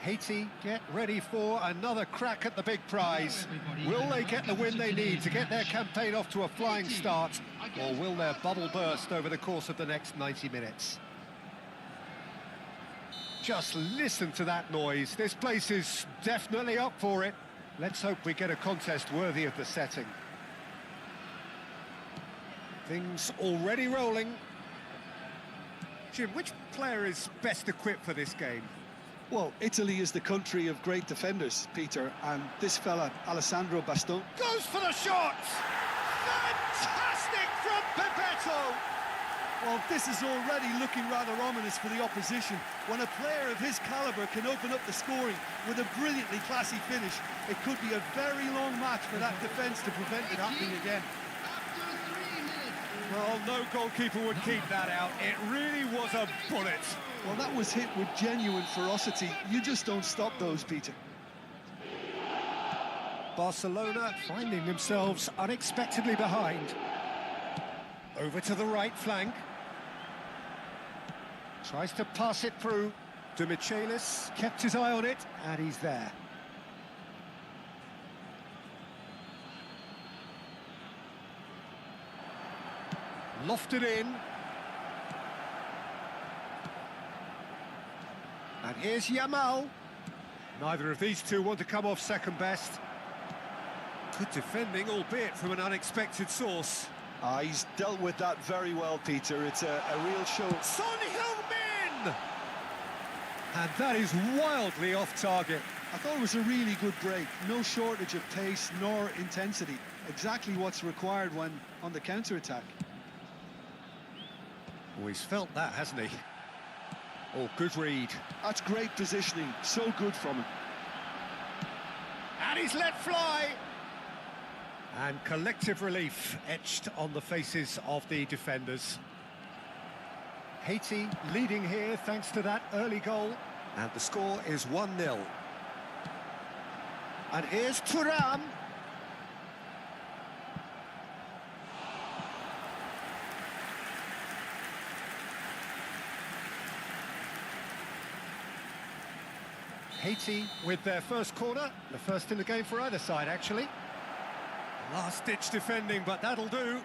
Haiti get ready for another crack at the big prize. Will they get the win they need to get their campaign off to a flying start, or will their bubble burst over the course of the next 90 minutes? Just listen to that noise. This place is definitely up for it. Let's hope we get a contest worthy of the setting. Things already rolling. Jim, which player is best equipped for this game? Well, Italy is the country of great defenders, Peter, and this fella, Alessandro Bastoni... Goes for the shot! Fantastic from Bebeto! Well, this is already looking rather ominous for the opposition. When a player of his calibre can open up the scoring with a brilliantly classy finish, it could be a very long match for that defence to prevent it happening again. Well, no goalkeeper would keep that out. It really was a bullet. Well, that was hit with genuine ferocity. You just don't stop those, Peter. Barcelona finding themselves unexpectedly behind. Over to the right flank. Tries to pass it through. De Michelis kept his eye on it, and he's there. Lofted in. And here's Yamal. Neither of these two want to come off second best. Good defending, albeit from an unexpected source. He's dealt with that very well, Peter. It's a real show. Son Heung-min! And that is wildly off target. I thought it was a really good break. No shortage of pace nor intensity. Exactly what's required when on the counter-attack. Oh, he's felt that, hasn't he? Oh, good read. That's great positioning. So good from him. And he's let fly. And collective relief etched on the faces of the defenders. Haiti leading here thanks to that early goal. And the score is 1-0. And here's Thuram. Haiti with their first corner, the first in the game for either side, actually. Last-ditch defending, but that'll do.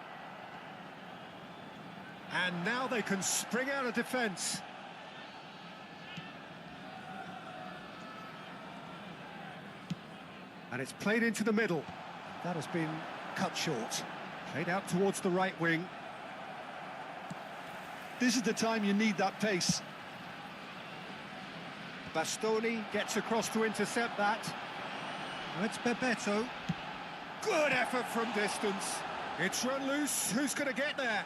And now they can spring out of defence. And it's played into the middle. That has been cut short. Played out towards the right wing. This is the time you need that pace. Bastoni gets across to intercept that. It's Bebeto. Good effort from distance. It's run loose. Who's going to get there?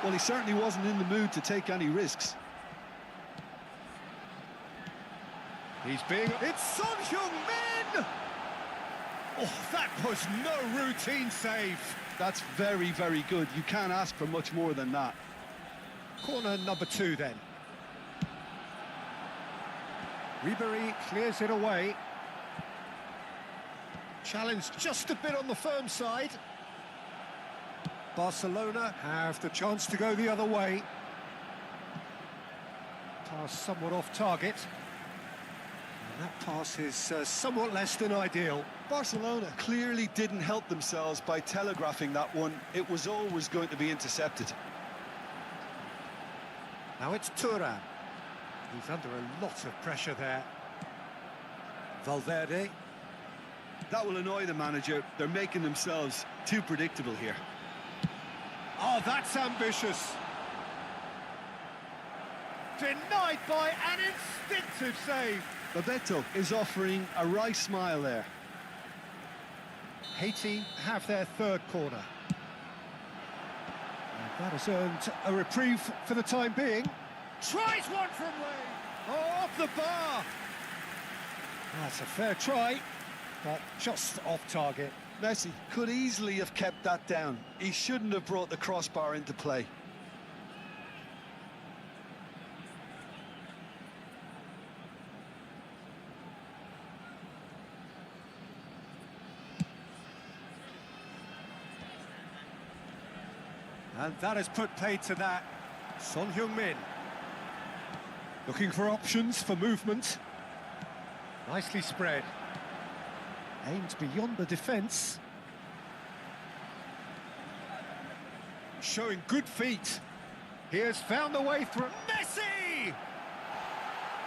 Well, he certainly wasn't in the mood to take any risks. It's Son Heung-min! Oh, that was no routine save. That's very, very good. You can't ask for much more than that. Corner number 2 then. Ribéry clears it away. Challenge just a bit on the firm side. Barcelona have the chance to go the other way. Pass somewhat off target. And that pass is somewhat less than ideal. Barcelona clearly didn't help themselves by telegraphing that one. It was always going to be intercepted. Now it's Thuram. He's under a lot of pressure there. Valverde. That will annoy the manager. They're making themselves too predictable here. Oh, that's ambitious. Denied by an instinctive save. Bebeto is offering a wry smile there. Haiti have their third corner. And that has earned a reprieve for the time being. Tries one from way. Oh, off the bar. That's a fair try, but just off target. Messi could easily have kept that down. He shouldn't have brought the crossbar into play. And that has put paid to that. Son Heung-min. Looking for options for movement. Nicely spread. Aimed beyond the defence. Showing good feet. He has found the way through. Messi!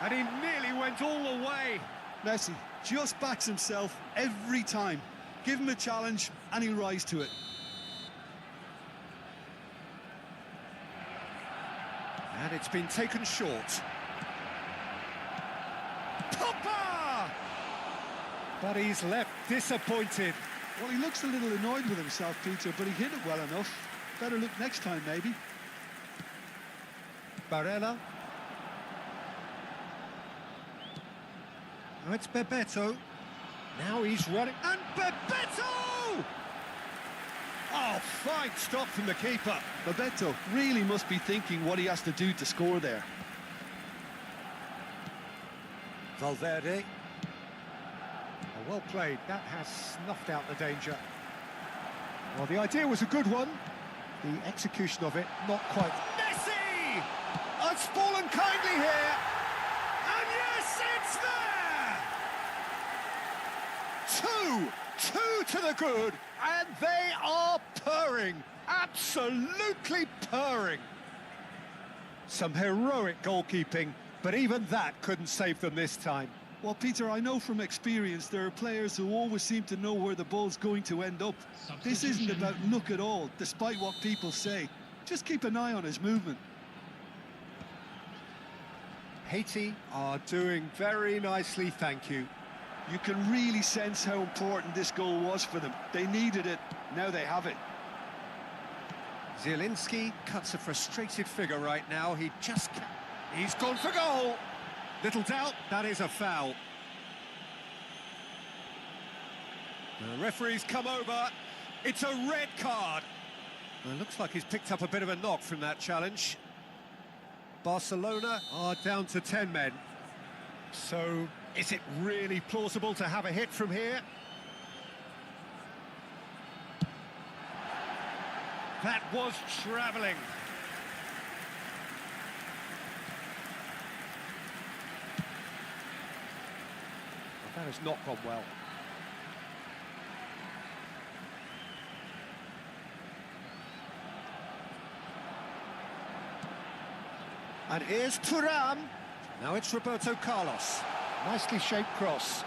And he nearly went all the way. Messi just backs himself every time. Give him a challenge and he'll rise to it. And it's been taken short. Papa! But he's left disappointed. Well, he looks a little annoyed with himself, Peter, but he hit it well enough. Better look next time, maybe. Barella. Now it's Bebeto. Now he's running. And Bebeto! Oh, fine stop from the keeper. Bebeto really must be thinking what he has to do to score there. Valverde. Oh, well played. That has snuffed out the danger. Well, the idea was a good one. The execution of it, not quite. Messi! It's fallen kindly here. And yes, it's there! Two to the good, and they are purring. Absolutely purring. Some heroic goalkeeping, but even that couldn't save them this time. Well, Peter, I know from experience there are players who always seem to know where the ball's going to end up. This isn't about luck at all, despite what people say. Just keep an eye on his movement. Haiti are doing very nicely, thank you. You can really sense how important this goal was for them. They needed it, now they have it. Zielinski cuts a frustrated figure right now. He just can't. He's gone for goal. Little doubt, that is a foul. The referee's come over. It's a red card. Well, it looks like he's picked up a bit of a knock from that challenge. Barcelona are down to 10 men. So, is it really plausible to have a hit from here? That was travelling. That has not gone well. And here's Thuram. Now it's Roberto Carlos. Nicely shaped cross.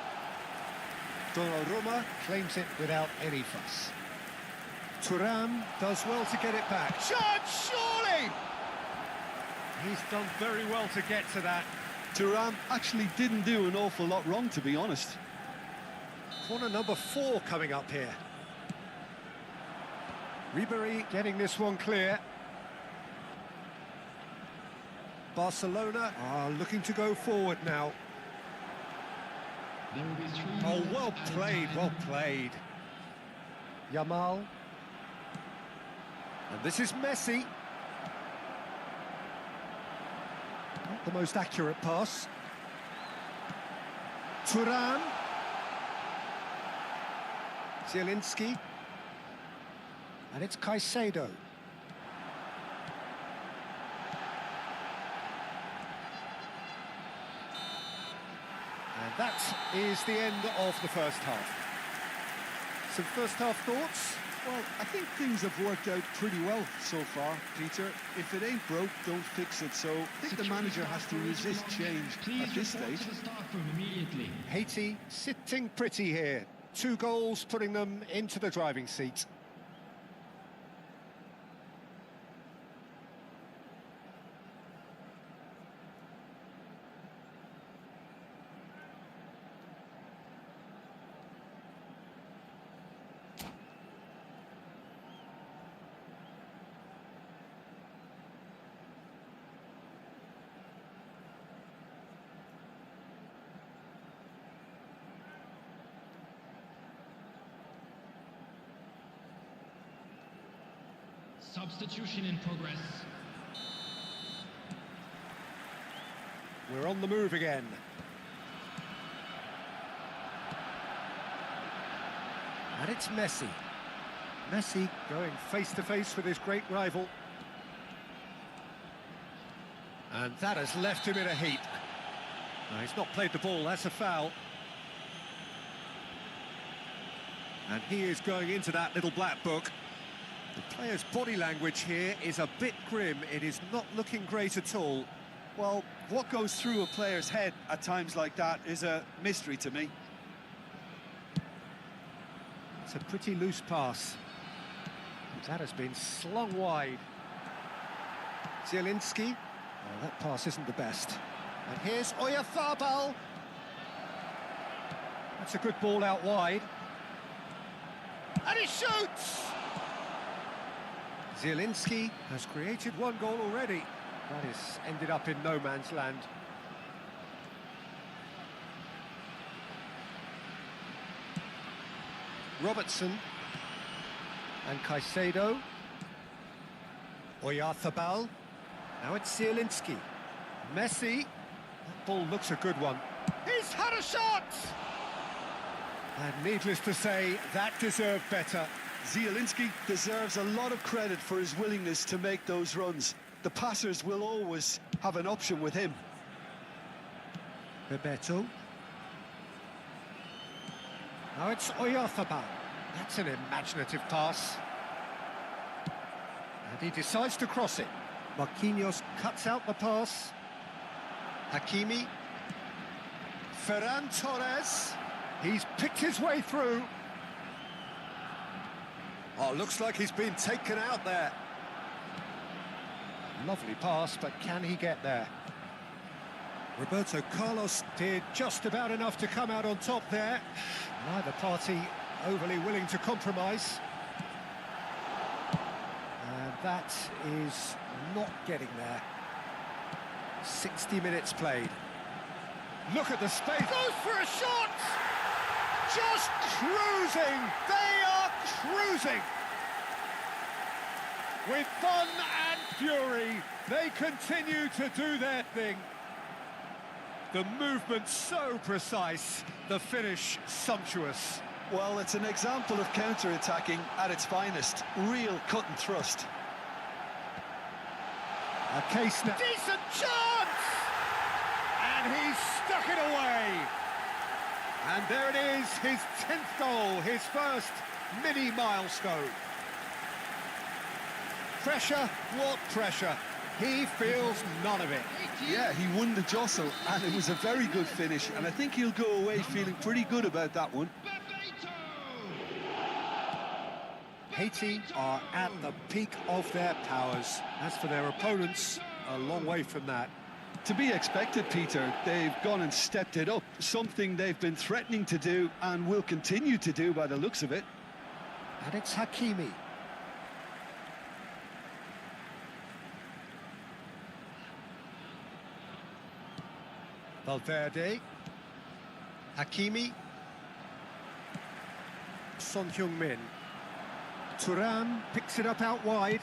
Donnarumma claims it without any fuss. Thuram does well to get it back. Shot, surely! He's done very well to get to that. Thuram actually didn't do an awful lot wrong, to be honest. Corner number 4 coming up here. Ribéry getting this one clear. Barcelona are looking to go forward now. Oh, well played, well played. Yamal. And this is Messi. Not the most accurate pass. Thuram. Zielinski. And it's Caicedo. And that is the end of the first half. Some first half thoughts? Well, I think things have worked out pretty well so far, Peter. If it ain't broke, don't fix it. So I think the manager has to resist change at this stage. Haiti sitting pretty here. 2 goals putting them into the driving seat. Substitution in progress. We're on the move again. And it's Messi. Messi going face-to-face with his great rival. And that has left him in a heap. Now, he's not played the ball, that's a foul. And he is going into that little black book. The player's body language here is a bit grim. It is not looking great at all. Well, what goes through a player's head at times like that is a mystery to me. It's a pretty loose pass. That has been slung wide. Zielinski. Oh, that pass isn't the best. And here's Oyarzabal. That's a good ball out wide. And he shoots! Zielinski has created one goal already. That has ended up in no man's land. Robertson. And Caicedo. Oyarzabal. Now it's Zielinski. Messi. That ball looks a good one. He's had a shot! And needless to say, that deserved better. Zielinski deserves a lot of credit for his willingness to make those runs. The passers will always have an option with him. Bebeto. Now it's Oyarzabal. That's an imaginative pass. And he decides to cross it. Marquinhos cuts out the pass. Hakimi. Ferran Torres. He's picked his way through. Oh, looks like he's been taken out there. Lovely pass, but can he get there? Roberto Carlos did just about enough to come out on top there. Neither party overly willing to compromise. And that is not getting there. 60 minutes played. Look at the space. Goes for a shot! Just cruising! They are cruising! With fun and fury, they continue to do their thing. The movement so precise, the finish sumptuous. Well, it's an example of counter-attacking at its finest. Real cut and thrust. A case now. Decent chance! And he's stuck it away. And there it is, his 10th goal, his first mini milestone. Pressure, what pressure? He feels none of it. Yeah, he won the jostle, and it was a very good finish, and I think he'll go away feeling pretty good about that one. Haiti are at the peak of their powers. As for their opponents, a long way from that. To be expected, Peter. They've gone and stepped it up, something they've been threatening to do and will continue to do by the looks of it. And it's Hakimi. Valverde. Hakimi. Son Heung-min. Thuram picks it up out wide.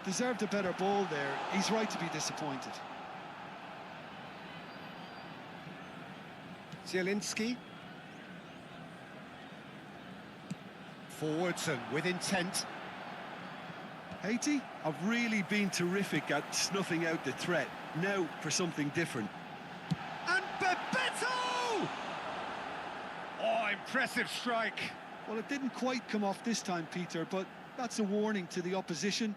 Deserved a better ball there. He's right to be disappointed. Zielinski. Forwards and with intent. Haiti have really been terrific at snuffing out the threat. Now for something different. And Bebeto! Oh, impressive strike. Well, it didn't quite come off this time, Peter, but that's a warning to the opposition.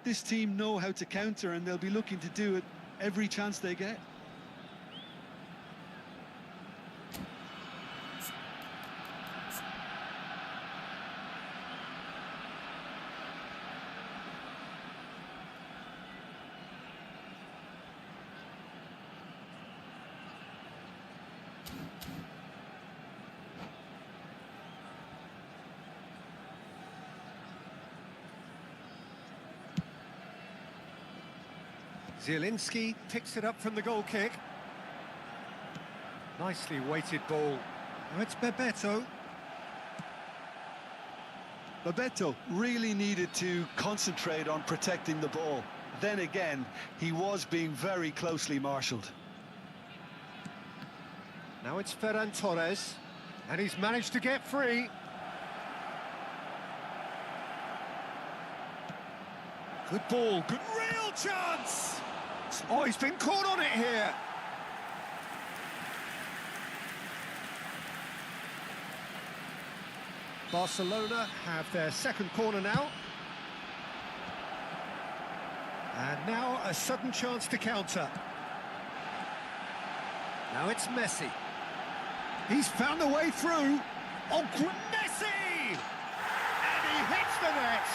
This team know how to counter, and they'll be looking to do it every chance they get. Zielinski picks it up from the goal kick. Nicely weighted ball. Now it's Bebeto. Bebeto really needed to concentrate on protecting the ball. Then again, he was being very closely marshalled. Now it's Ferran Torres, and he's managed to get free. Good ball, good real chance! Oh, he's been caught on it here. Barcelona have their second corner now. And now a sudden chance to counter. Now it's Messi. He's found a way through. Oh, Messi! And he hits the net.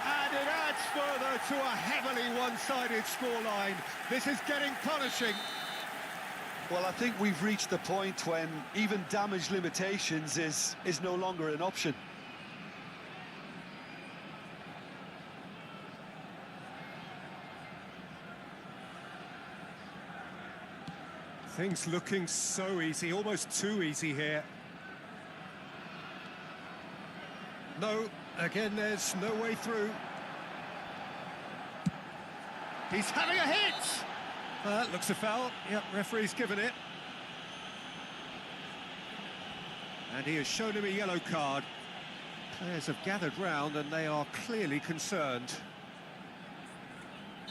And it adds further to a heavily one-sided scoreline. This is getting punishing. Well, I think we've reached the point when even damage limitations is no longer an option. Things looking so easy, almost too easy here. No, again, there's no way through. He's having a hit! Looks a foul. Yep, referee's given it. And he has shown him a yellow card. Players have gathered round and they are clearly concerned.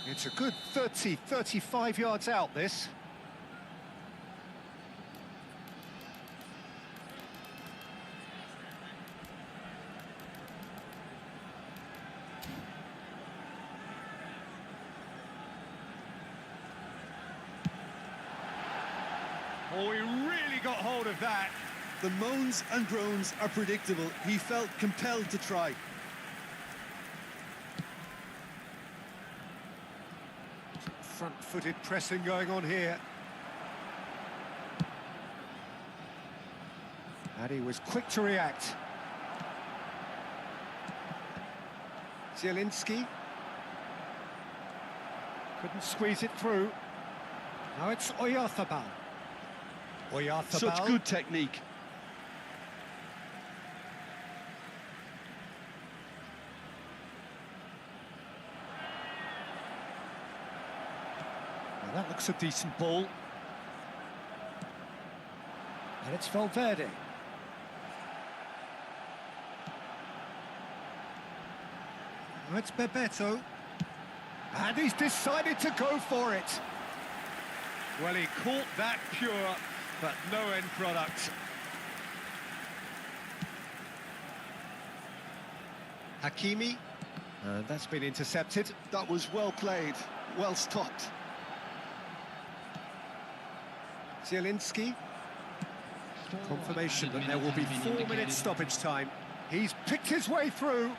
It's a good 30, 35 yards out, this. Oh, he really got hold of that. The moans and groans are predictable. He felt compelled to try. Front-footed pressing going on here. And he was quick to react. Zielinski. Couldn't squeeze it through. Now it's Oyarzabal. Such good technique. Well, that looks a decent ball. And it's Valverde. Now it's Bebeto. And he's decided to go for it. Well, he caught that pure, but no end product. Hakimi. And that's been intercepted. That was well played, well stopped. Zielinski. Confirmation that there will be 4 minutes stoppage time. He's picked his way through.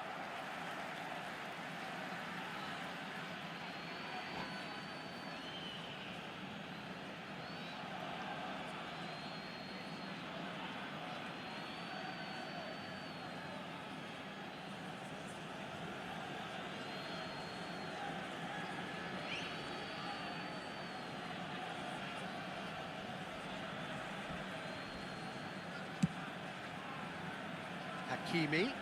Hakimi.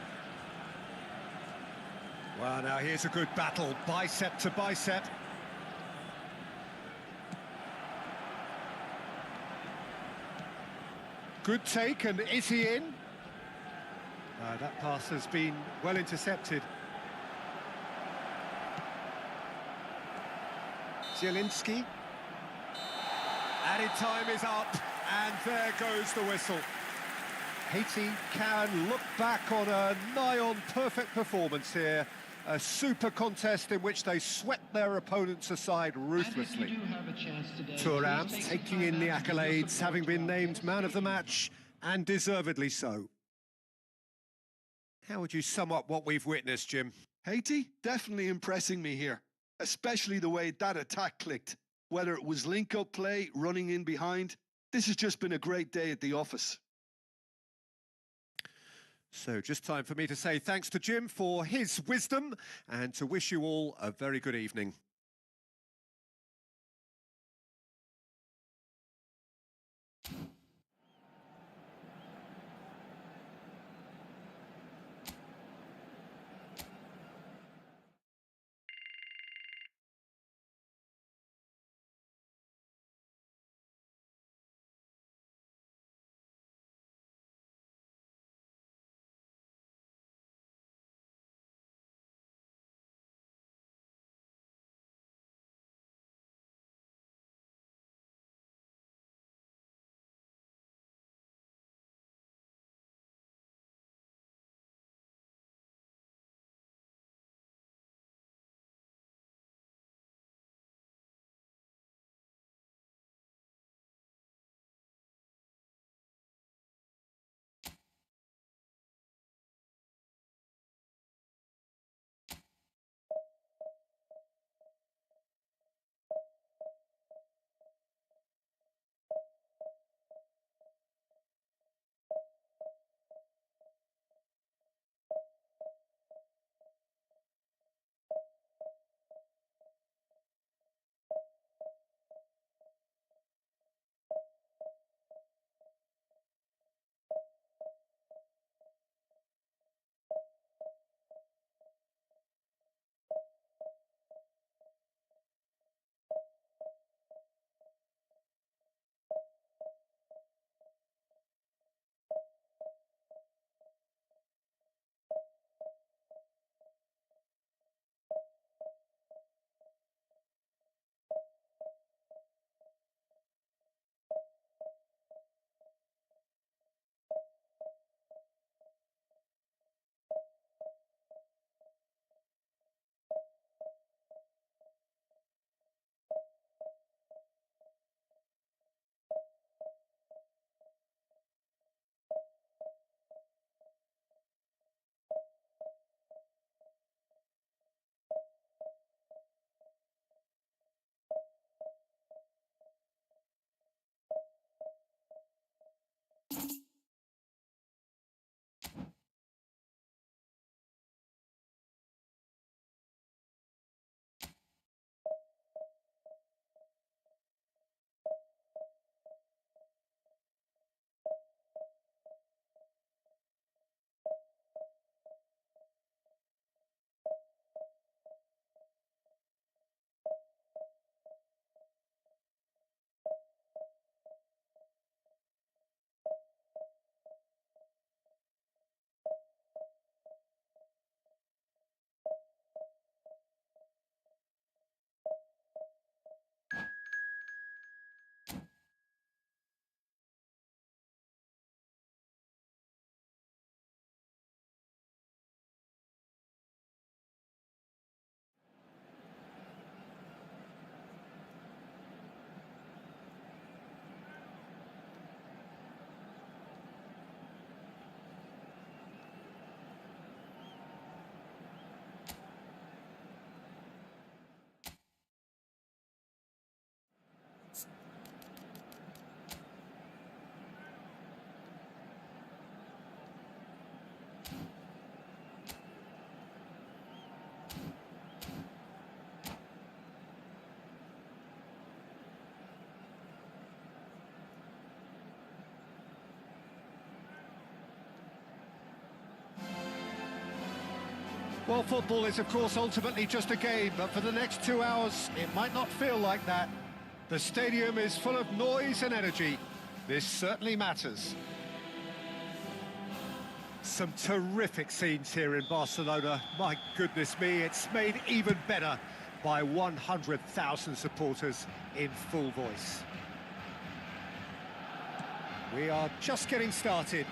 Well, now here's a good battle, bicep to bicep. Good take, and is he in? That pass has been well intercepted. Zielinski. Added time is up, and there goes the whistle. Haiti can look back on a nigh-on perfect performance here. A super contest in which they swept their opponents aside ruthlessly. Thuram taking in the accolades, having been named man of the match, and deservedly so. How would you sum up what we've witnessed, Jim? Haiti definitely impressing me here, especially the way that attack clicked. Whether it was link-up play, running in behind, this has just been a great day at the office. So just time for me to say thanks to Jim for his wisdom and to wish you all a very good evening. Well, football is, of course, ultimately just a game, but for the next 2 hours, it might not feel like that. The stadium is full of noise and energy. This certainly matters. Some terrific scenes here in Barcelona. My goodness me, it's made even better by 100,000 supporters in full voice. We are just getting started.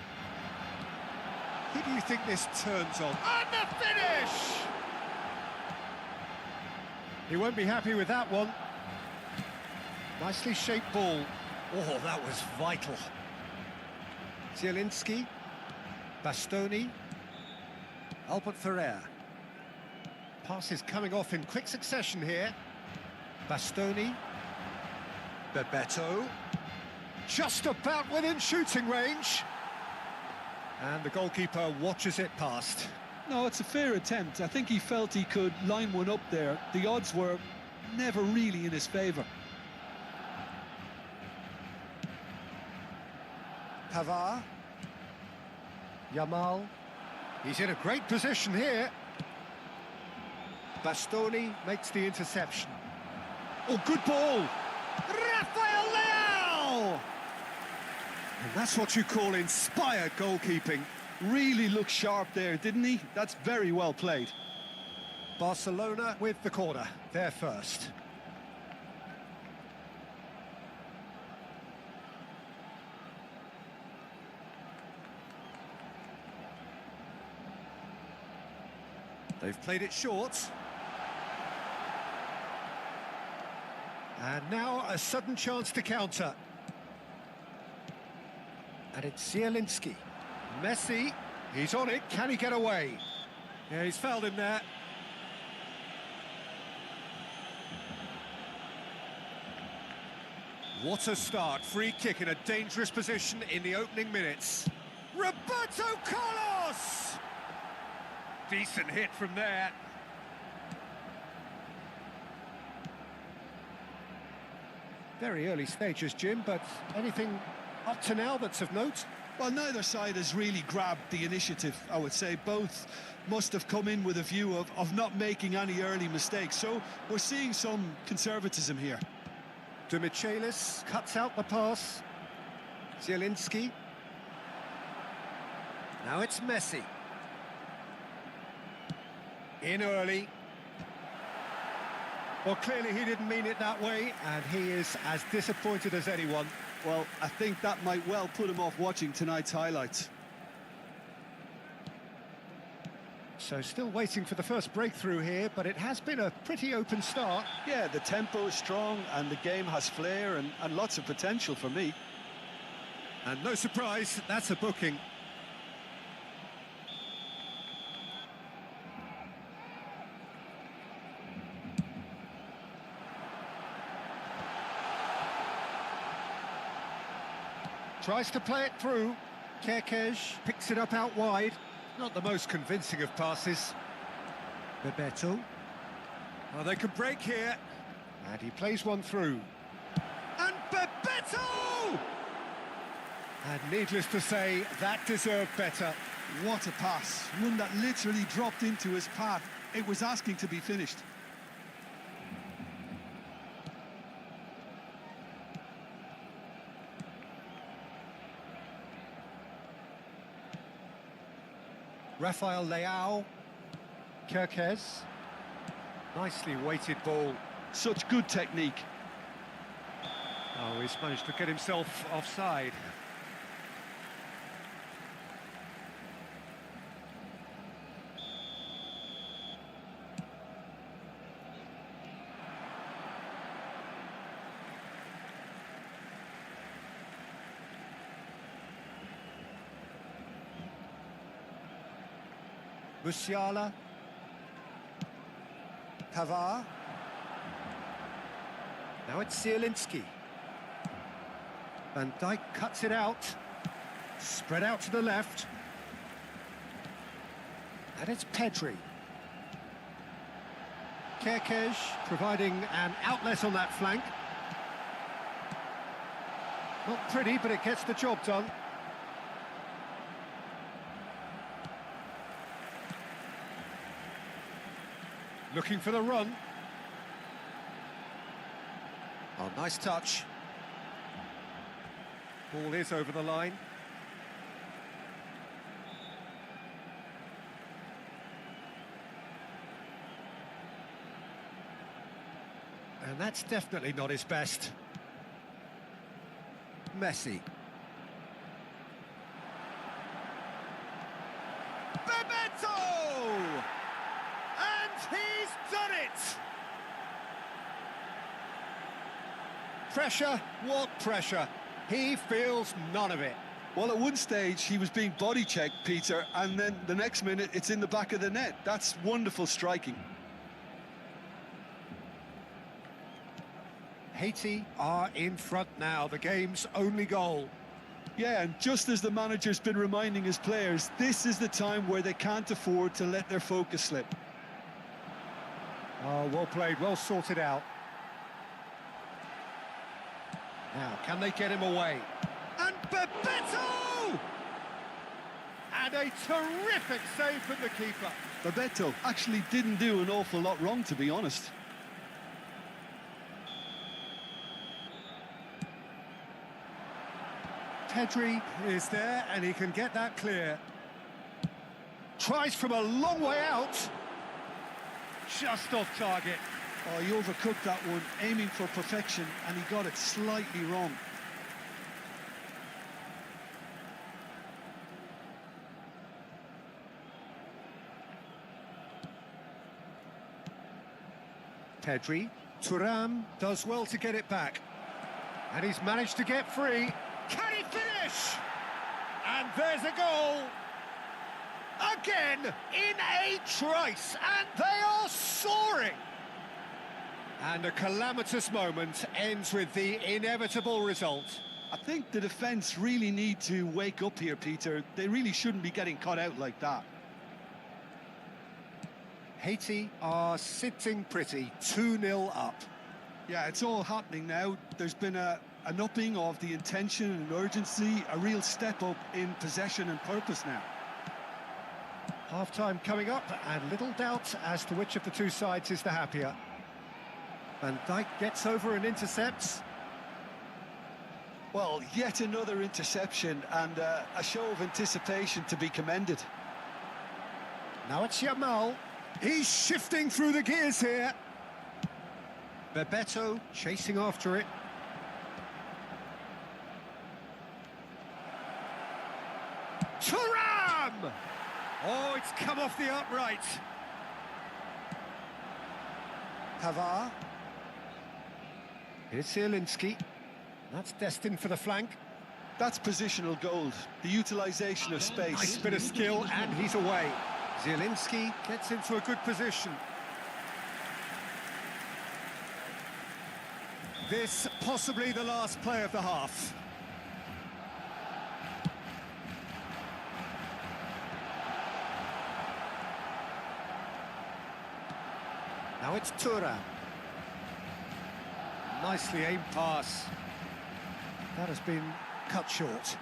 Who do you think this turns on? And the finish! He won't be happy with that one. Nicely shaped ball. Oh, that was vital. Zielinski, Bastoni, Albert Ferrer. Passes coming off in quick succession here. Bastoni, Bebeto, just about within shooting range. And the goalkeeper watches it past. No, it's a fair attempt. I think he felt he could line one up there. The odds were never really in his favour. Pavard, Yamal, he's in a great position here. Bastoni makes the interception. Oh, good ball! Rafael Leao! And that's what you call inspired goalkeeping. Really looked sharp there, didn't he? That's very well played. Barcelona with the corner, they're first. They've played it short. And now a sudden chance to counter. And it's Zielinski. Messi, he's on it, can he get away? Yeah, he's fouled him there. What a start, free kick in a dangerous position in the opening minutes. Roberto Carlos! Decent hit from there. Very early stages, Jim, but anything up to now that's of note? Well, neither side has really grabbed the initiative, I would say. Both must have come in with a view of not making any early mistakes. So we're seeing some conservatism here. De Michelis cuts out the pass. Zielinski. Now it's Messi. In early. Well, clearly he didn't mean it that way, and he is as disappointed as anyone. Well, I think that might well put him off watching tonight's highlights. So still waiting for the first breakthrough here, but it has been a pretty open start. Yeah, the tempo is strong and the game has flair and lots of potential for me. And no surprise, that's a booking. Tries to play it through. Kerkez picks it up out wide. Not the most convincing of passes. Bebeto. Oh, they could break here. And he plays one through. And Bebeto! And needless to say, that deserved better. What a pass. One that literally dropped into his path. It was asking to be finished. Rafael Leao, Kerkez, nicely weighted ball. Such good technique. Oh, he's managed to get himself offside. Musiala, Pavard. Now it's Zielinski. Van Dijk cuts it out. Spread out to the left. And it's Pedri. Kerkez providing an outlet on that flank. Not pretty, but it gets the job done. Looking for the run. Oh, nice touch. Ball is over the line. And that's definitely not his best. Messi. Bebeto! And he's done it! Pressure? What pressure? He feels none of it. Well, at one stage, he was being body-checked, Peter, and then the next minute, it's in the back of the net. That's wonderful striking. Haiti are in front now, the game's only goal. Yeah, and just as the manager's been reminding his players, this is the time where they can't afford to let their focus slip. Oh, well played, well sorted out. Now, can they get him away? And Bebeto! And a terrific save from the keeper. Bebeto actually didn't do an awful lot wrong, to be honest. Pedri is there, and he can get that clear. Tries from a long way out. Just off target. Oh, he overcooked that one, aiming for perfection, and he got it slightly wrong. Pedri. Thuram does well to get it back. And he's managed to get free. Can he finish? And there's a goal. Again, in a trice, and they are soaring. And a calamitous moment ends with the inevitable result. I think the defence really need to wake up here, Peter. They really shouldn't be getting caught out like that. Haiti are sitting pretty, 2-0 up. Yeah, it's all happening now. There's been an upping of the intention and urgency, a real step up in possession and purpose now. Half-time coming up, and little doubt as to which of the two sides is the happier. Van Dijk gets over and intercepts. Well, yet another interception, and a show of anticipation to be commended. Now it's Yamal. He's shifting through the gears here. Bebeto chasing after it. Thuram! Oh, it's come off the upright. Pavard. Here's Zielinski. That's destined for the flank. That's positional gold, the utilisation of space. Nice bit of skill, and he's away. Zielinski gets into a good position. This possibly the last play of the half. Now it's Thuram. Nicely aimed pass. That has been cut short.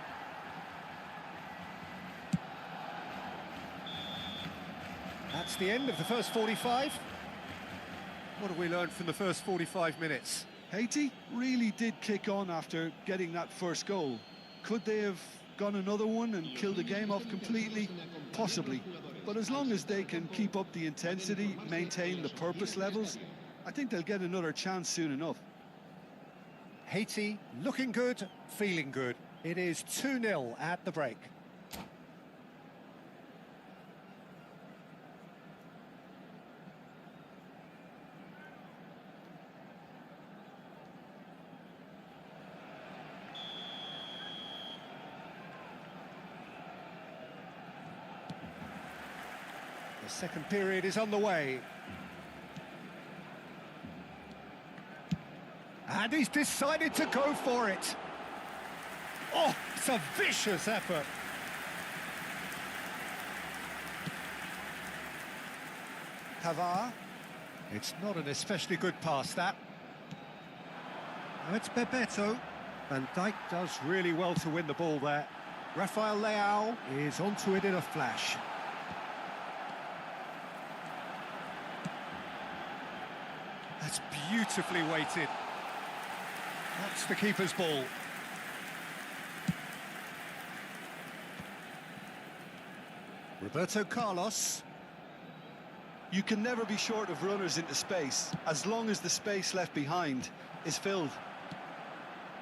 That's the end of the first 45. What have we learned from the first 45 minutes? Haiti really did kick on after getting that first goal. Could they have gone another one and killed the game off completely? Possibly. But as long as they can keep up the intensity, maintain the purpose levels, I think they'll get another chance soon enough. Haiti looking good, feeling good. It is 2-0 at the break. The second period is on the way. And he's decided to go for it. Oh, it's a vicious effort. Pavard. It's not an especially good pass, that. Now it's Bebeto. Van Dijk does really well to win the ball there. Rafael Leao is onto it in a flash. That's beautifully weighted. That's the keeper's ball. Roberto Carlos. You can never be short of runners into space, as long as the space left behind is filled.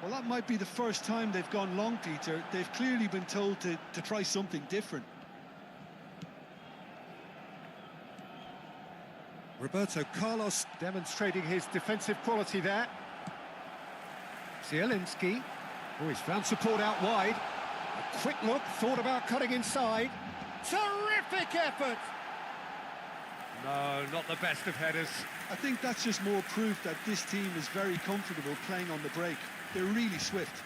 Well, that might be the first time they've gone long, Peter. They've clearly been told to try something different. Roberto Carlos demonstrating his defensive quality there. Zielinski. Oh, he's found support out wide. A quick look, thought about cutting inside. Terrific effort! No, not the best of headers. I think that's just more proof that this team is very comfortable playing on the break. They're really swift.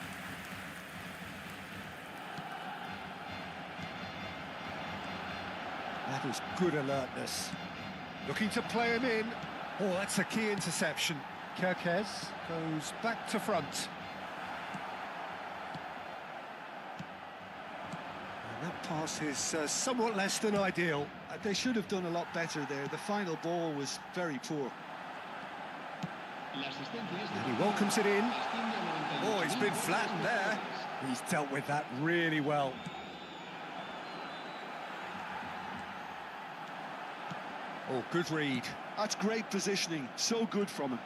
That was good alertness. Looking to play him in. Oh, that's a key interception. Kerkez goes back to front. And that pass is somewhat less than ideal. They should have done a lot better there. The final ball was very poor. And he welcomes it in. Oh, he's been flattened there. He's dealt with that really well. Oh, good read. That's great positioning. So good from him.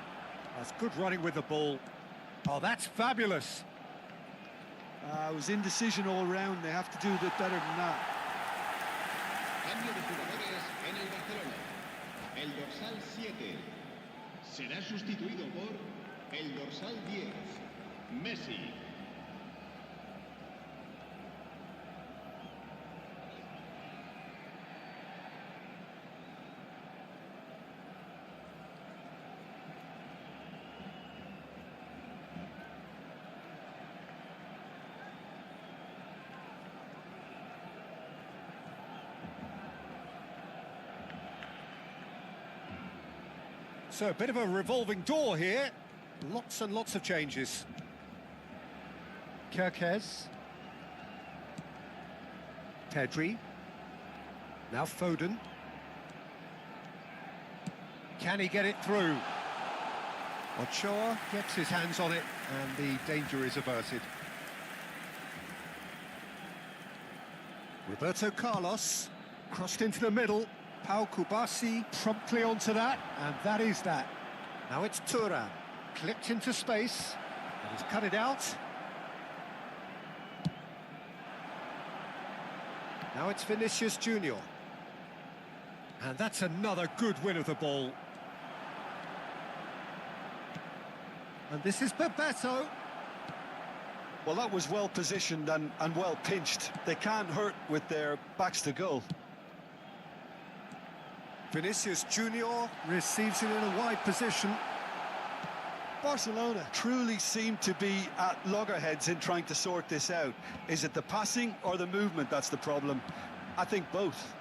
That's good running with the ball. Oh, that's fabulous. It was indecision all round. They have to do a bit better than that. Cambio de jugadores en el Barcelona. El dorsal 7 será sustituido por el dorsal 10, Messi. So a bit of a revolving door here. Lots and lots of changes. Kerkez. Pedri. Now Foden. Can he get it through? Ochoa gets his hands on it and the danger is averted. Roberto Carlos crossed into the middle. Pau Kubasi promptly onto that, and that is that. Now it's Thuram, clipped into space, and he's cut it out. Now it's Vinicius Junior. And that's another good win of the ball. And this is Bebeto. Well, that was well positioned and well pinched. They can't hurt with their backs to goal. Vinicius Junior receives it in a wide position. Barcelona truly seem to be at loggerheads in trying to sort this out. Is it the passing or the movement that's the problem? I think both.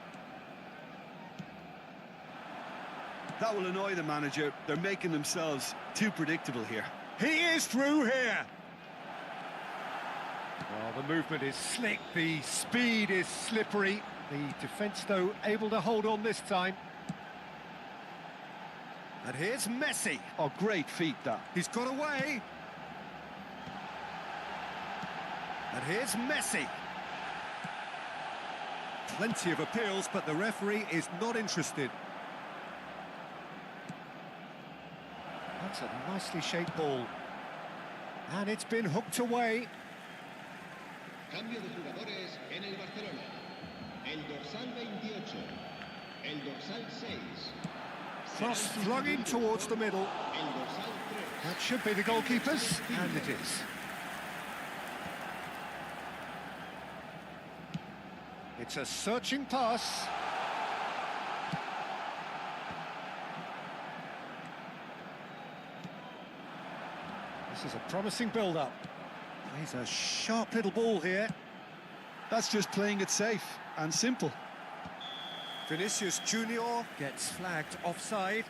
That will annoy the manager. They're making themselves too predictable here. He is through here. Well, the movement is slick, the speed is slippery. The defence, though, able to hold on this time. And here's Messi. Oh, great feat, that. He's got away. And here's Messi. Plenty of appeals, but the referee is not interested. That's a nicely shaped ball. And it's been hooked away. Cambio de jugadores en el Barcelona. El dorsal 28, el dorsal 6. Cross flung in towards the middle. El dorsal 3. That should be the goalkeepers, and it is. It's a searching pass. This is a promising build-up. He's a sharp little ball here. That's just playing it safe and simple. Vinicius Junior gets flagged offside.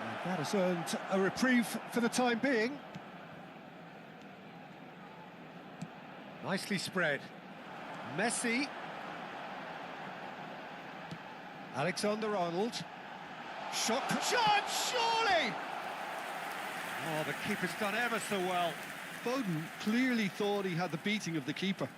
And that has earned a reprieve for the time being. Nicely spread. Messi. Alexander-Arnold. Shot, surely! Oh, the keeper's done ever so well. Foden clearly thought he had the beating of the keeper.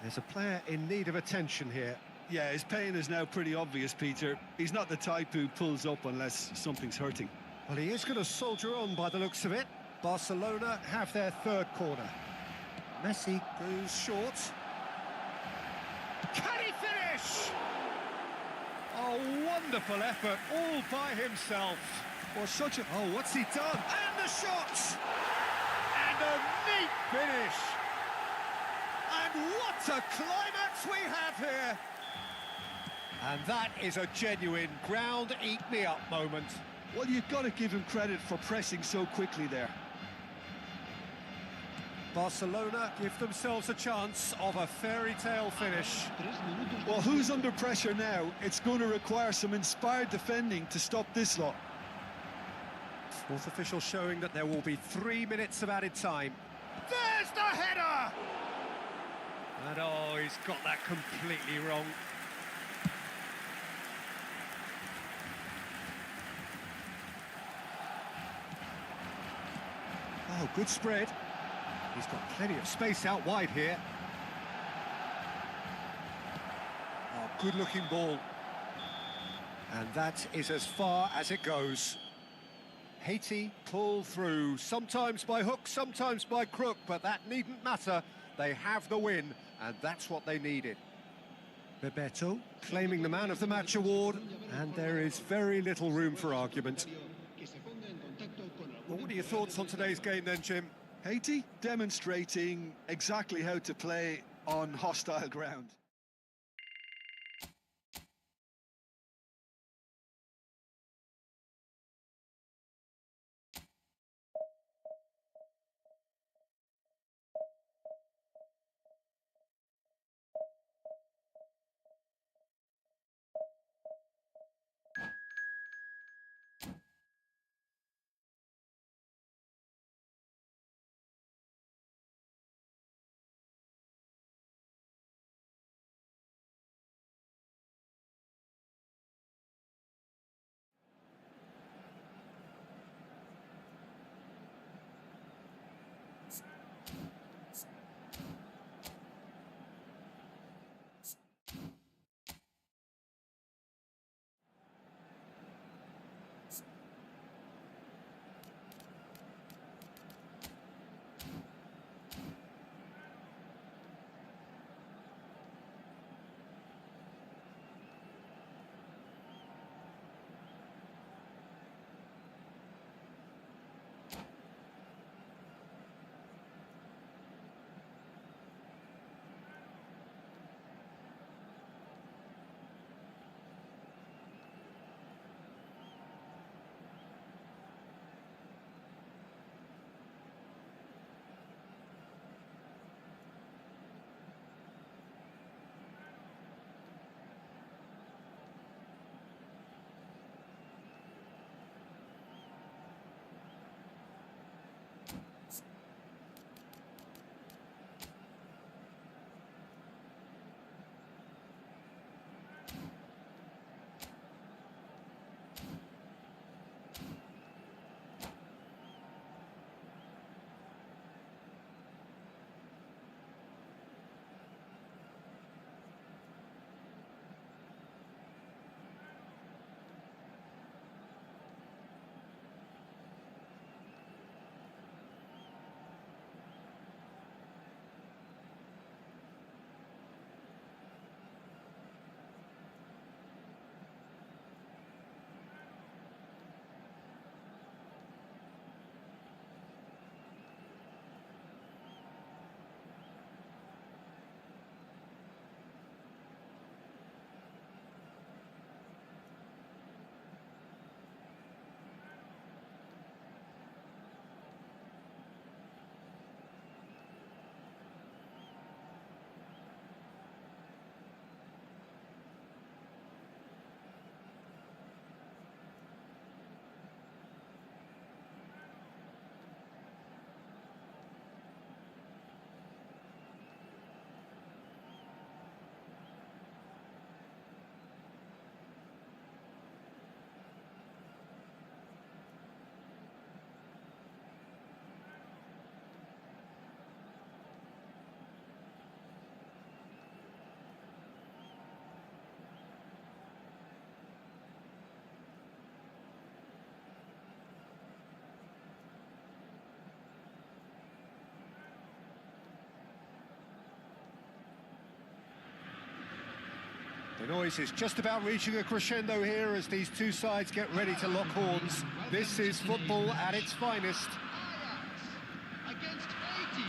There's a player in need of attention here. Yeah, his pain is now pretty obvious, Peter. He's not the type who pulls up unless something's hurting. Well, he is going to soldier on by the looks of it. Barcelona have their third corner. Messi goes short. Can he finish? Oh, wonderful effort, all by himself. Or such a... Oh, what's he done? And the shot! And a neat finish! And what a climax we have here! And that is a genuine ground-eat-me-up moment. Well, you've got to give him credit for pressing so quickly there. Barcelona give themselves a chance of a fairy tale finish. Well, who's under pressure now? It's going to require some inspired defending to stop this lot. Fourth official showing that there will be 3 minutes of added time. There's the header! And oh, he's got that completely wrong. Oh, good spread. He's got plenty of space out wide here. Oh, good-looking ball. And that is as far as it goes. Haiti pull through, sometimes by hook, sometimes by crook, but that needn't matter. They have the win, and that's what they needed. Bebeto claiming the Man of the Match award, and there is very little room for argument. Well, what are your thoughts on today's game then, Jim? Haiti demonstrating exactly how to play on hostile ground. noise is just about reaching a crescendo here as these two sides get ready to lock horns. This is football at its finest.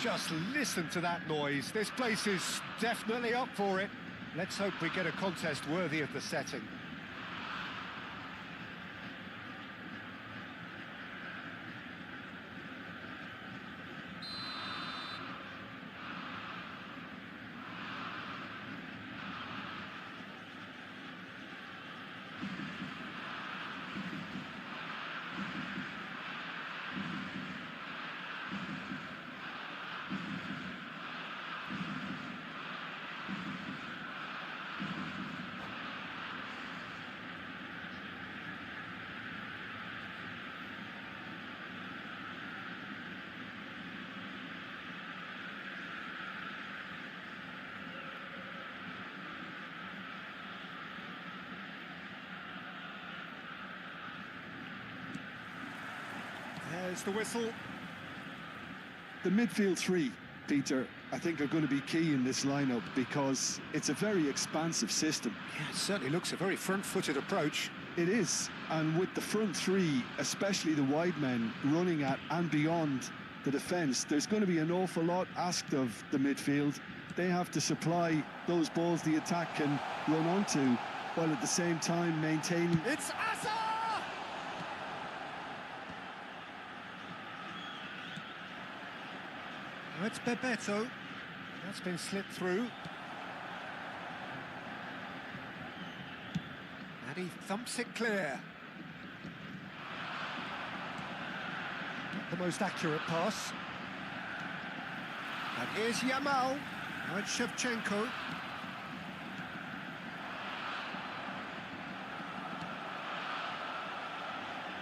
Just listen to that noise. This place is definitely up for it. Let's hope we get a contest worthy of the setting. There's the whistle. The midfield three, Peter, I think are going to be key in this lineup because it's a very expansive system. Yeah, it certainly looks a very front-footed approach. It is, and with the front three, especially the wide men, running at and beyond the defence, there's going to be an awful lot asked of the midfield. They have to supply those balls the attack can run onto, while at the same time maintaining... It's Asa! Now it's Bebeto. That's been slipped through. And he thumps it clear. Not the most accurate pass. And here's Yamal. Now it's Shevchenko.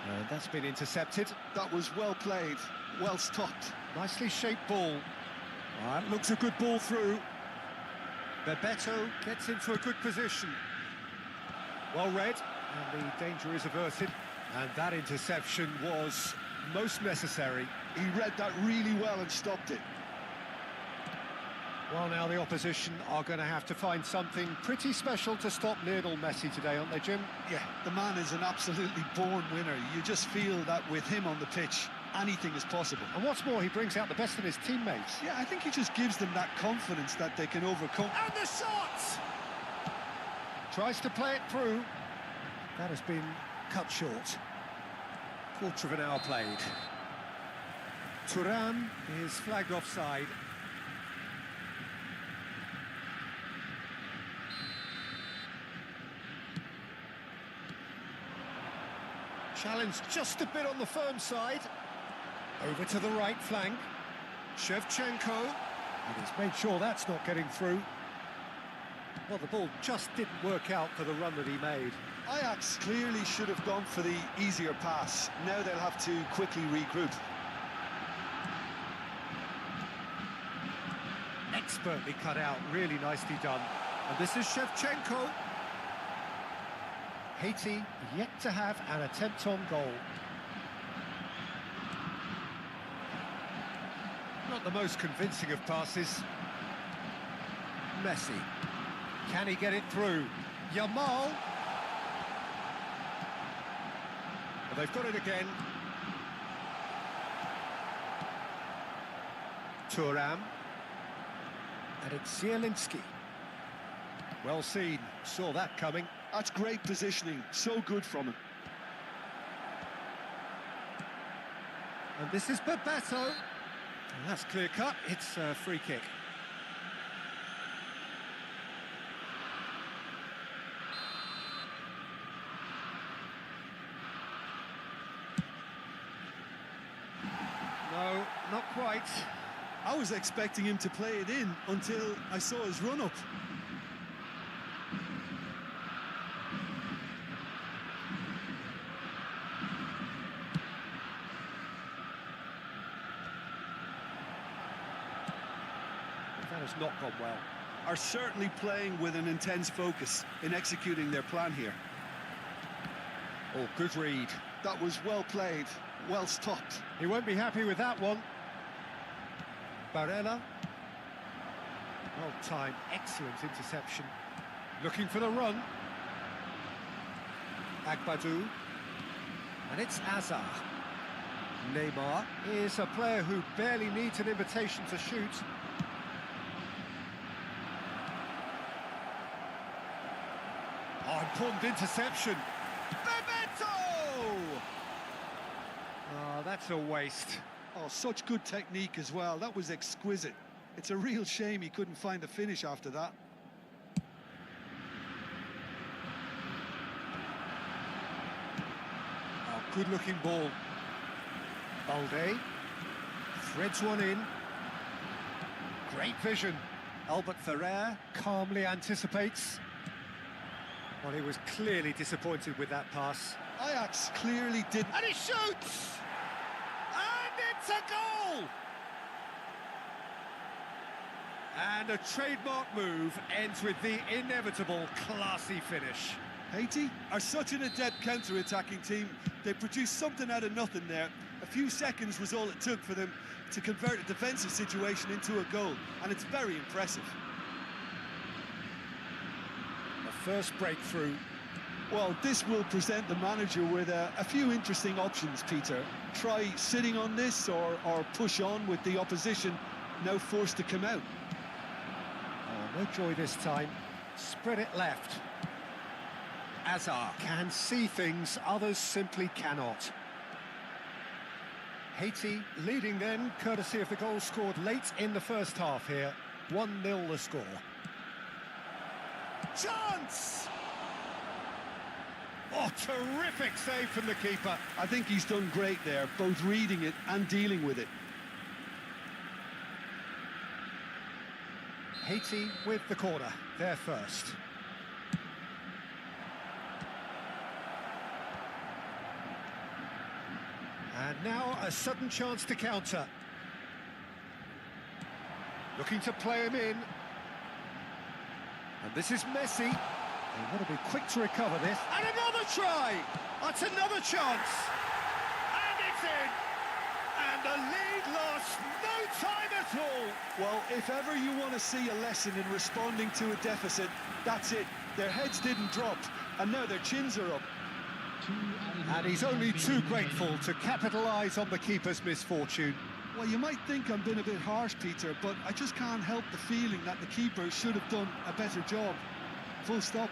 And that's been intercepted. That was well played, well stopped. Nicely shaped ball. That looks a good ball through. Bebeto gets into a good position. Well read, and the danger is averted. And that interception was most necessary. He read that really well and stopped it. Well, now the opposition are going to have to find something pretty special to stop Lionel Messi today, aren't they, Jim? Yeah, the man is an absolutely born winner. You just feel that with him on the pitch, anything is possible. And what's more, he brings out the best in his teammates. Yeah, I think he just gives them that confidence that they can overcome. And the shot! Tries to play it through. That has been cut short. Quarter of an hour played. Thuram is flagged offside. Challenge just a bit on the firm side. Over to the right flank. Shevchenko. And he's made sure that's not getting through. Well, the ball just didn't work out for the run that he made. Ajax clearly should have gone for the easier pass. Now they'll have to quickly regroup. Expertly cut out, really nicely done. And this is Shevchenko. Haiti yet to have an attempt on goal. Not the most convincing of passes. Messi. Can he get it through? Yamal. Well, they've got it again. Thuram. And it's Zielinski. Well seen, saw that coming. That's great positioning, so good from him. And this is Bebeto. And that's clear cut, it's a free kick. No, not quite. I was expecting him to play it in until I saw his run-up. That has not gone well. Are certainly playing with an intense focus in executing their plan here. Oh, good read. That was well played, well stopped. He won't be happy with that one. Barella. Well timed, excellent interception. Looking for the run. Agbadou. And it's Azar. Neymar is a player who barely needs an invitation to shoot. Oh, important interception. Bebeto! Oh, that's a waste. Oh, such good technique as well. That was exquisite. It's a real shame he couldn't find the finish after that. Oh, good-looking ball. Balde threads one in. Great vision. Albert Ferrer calmly anticipates. Well, he was clearly disappointed with that pass. Ajax clearly didn't... And he shoots! And it's a goal! And a trademark move ends with the inevitable classy finish. Haiti are such an adept counter-attacking team. They produced something out of nothing there. A few seconds was all it took for them to convert a defensive situation into a goal, and it's very impressive. The first breakthrough. Well, this will present the manager with a few interesting options, Peter. Try sitting on this or push on with the opposition now forced to come out. Oh, no joy this time. Spread it left. Azar can see things others simply cannot. Haiti leading then, courtesy of the goal scored late in the first half here. 1-0 the score. Chance! Oh, terrific save from the keeper. I think he's done great there, both reading it and dealing with it. Haiti with the corner, their first. And now a sudden chance to counter. Looking to play him in. And this is Messi. They want to be quick to recover this. And another try! That's another chance! And it's in! And the lead lost no time at all! Well, if ever you want to see a lesson in responding to a deficit, that's it. Their heads didn't drop, and now their chins are up. And he's only too grateful to capitalise on the keeper's misfortune. Well, you might think I'm being a bit harsh, Peter, but I just can't help the feeling that the keeper should have done a better job. Full stop.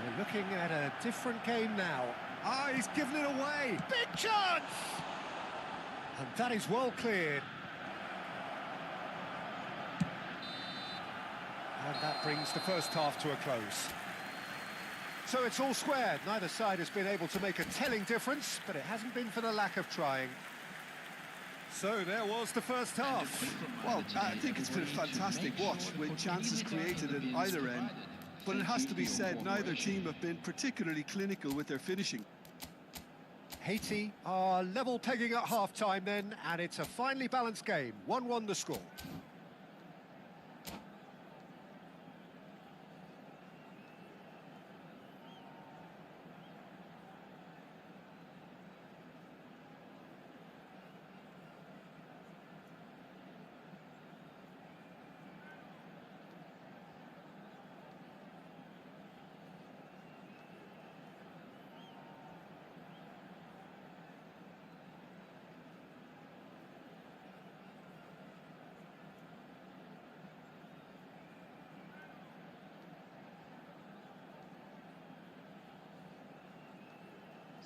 We're looking at a different game now. Ah, he's given it away. Big chance! And that is well cleared. And that brings the first half to a close. So it's all squared. Neither side has been able to make a telling difference, but it hasn't been for the lack of trying. So there was the first half. Well, I think it's been a fantastic watch with chances created at either end. But it has to be said, neither team have been particularly clinical with their finishing. Haiti are level pegging at half-time then, and it's a finely balanced game. 1-1 the score.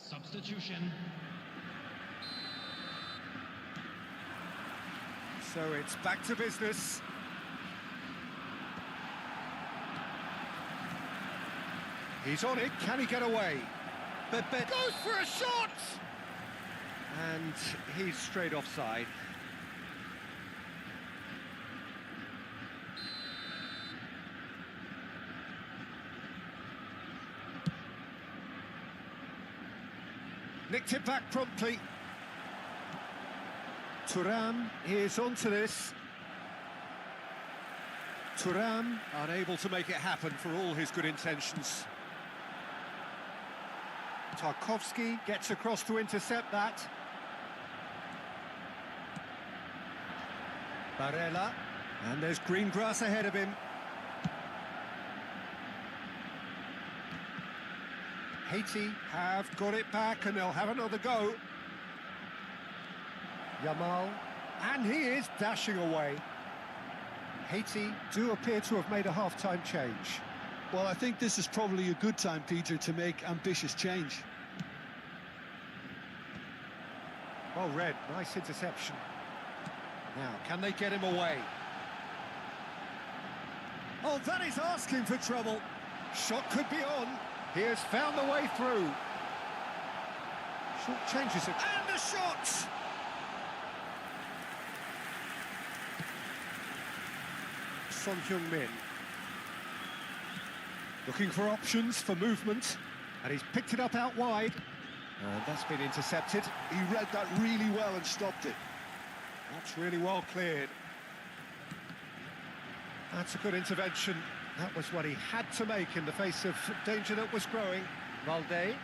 Substitution. So it's back to business. He's on it. Can he get away? But goes for a shot! And he's straight offside. Nicked it back promptly. Thuram is onto this. Thuram unable to make it happen for all his good intentions. Tarkovsky gets across to intercept that. Barella, and there's green grass ahead of him. Haiti have got it back and they'll have another go. Yamal, and he is dashing away. Haiti do appear to have made a half-time change. Well, I think this is probably a good time, Peter, to make ambitious change. Well read, nice interception. Now, can they get him away? Oh, that is asking for trouble. Shot could be on. He has found the way through. Short changes it. And the shot! Son Heung-min. Looking for options for movement. And he's picked it up out wide. And that's been intercepted. He read that really well and stopped it. That's really well cleared. That's a good intervention. That was what he had to make in the face of danger that was growing. Valde,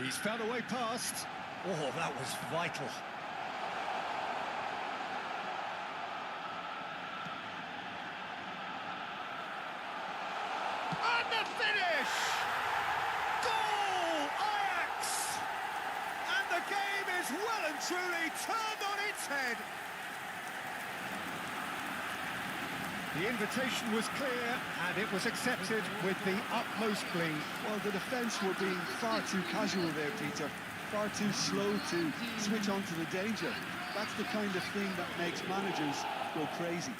he's found a way past. Oh, that was vital. And the finish! Goal! Ajax! And the game is well and truly turned on its head. The invitation was clear, and it was accepted with the utmost glee. Well, the defence were being far too casual there, Peter. Far too slow to switch on to the danger. That's the kind of thing that makes managers go crazy.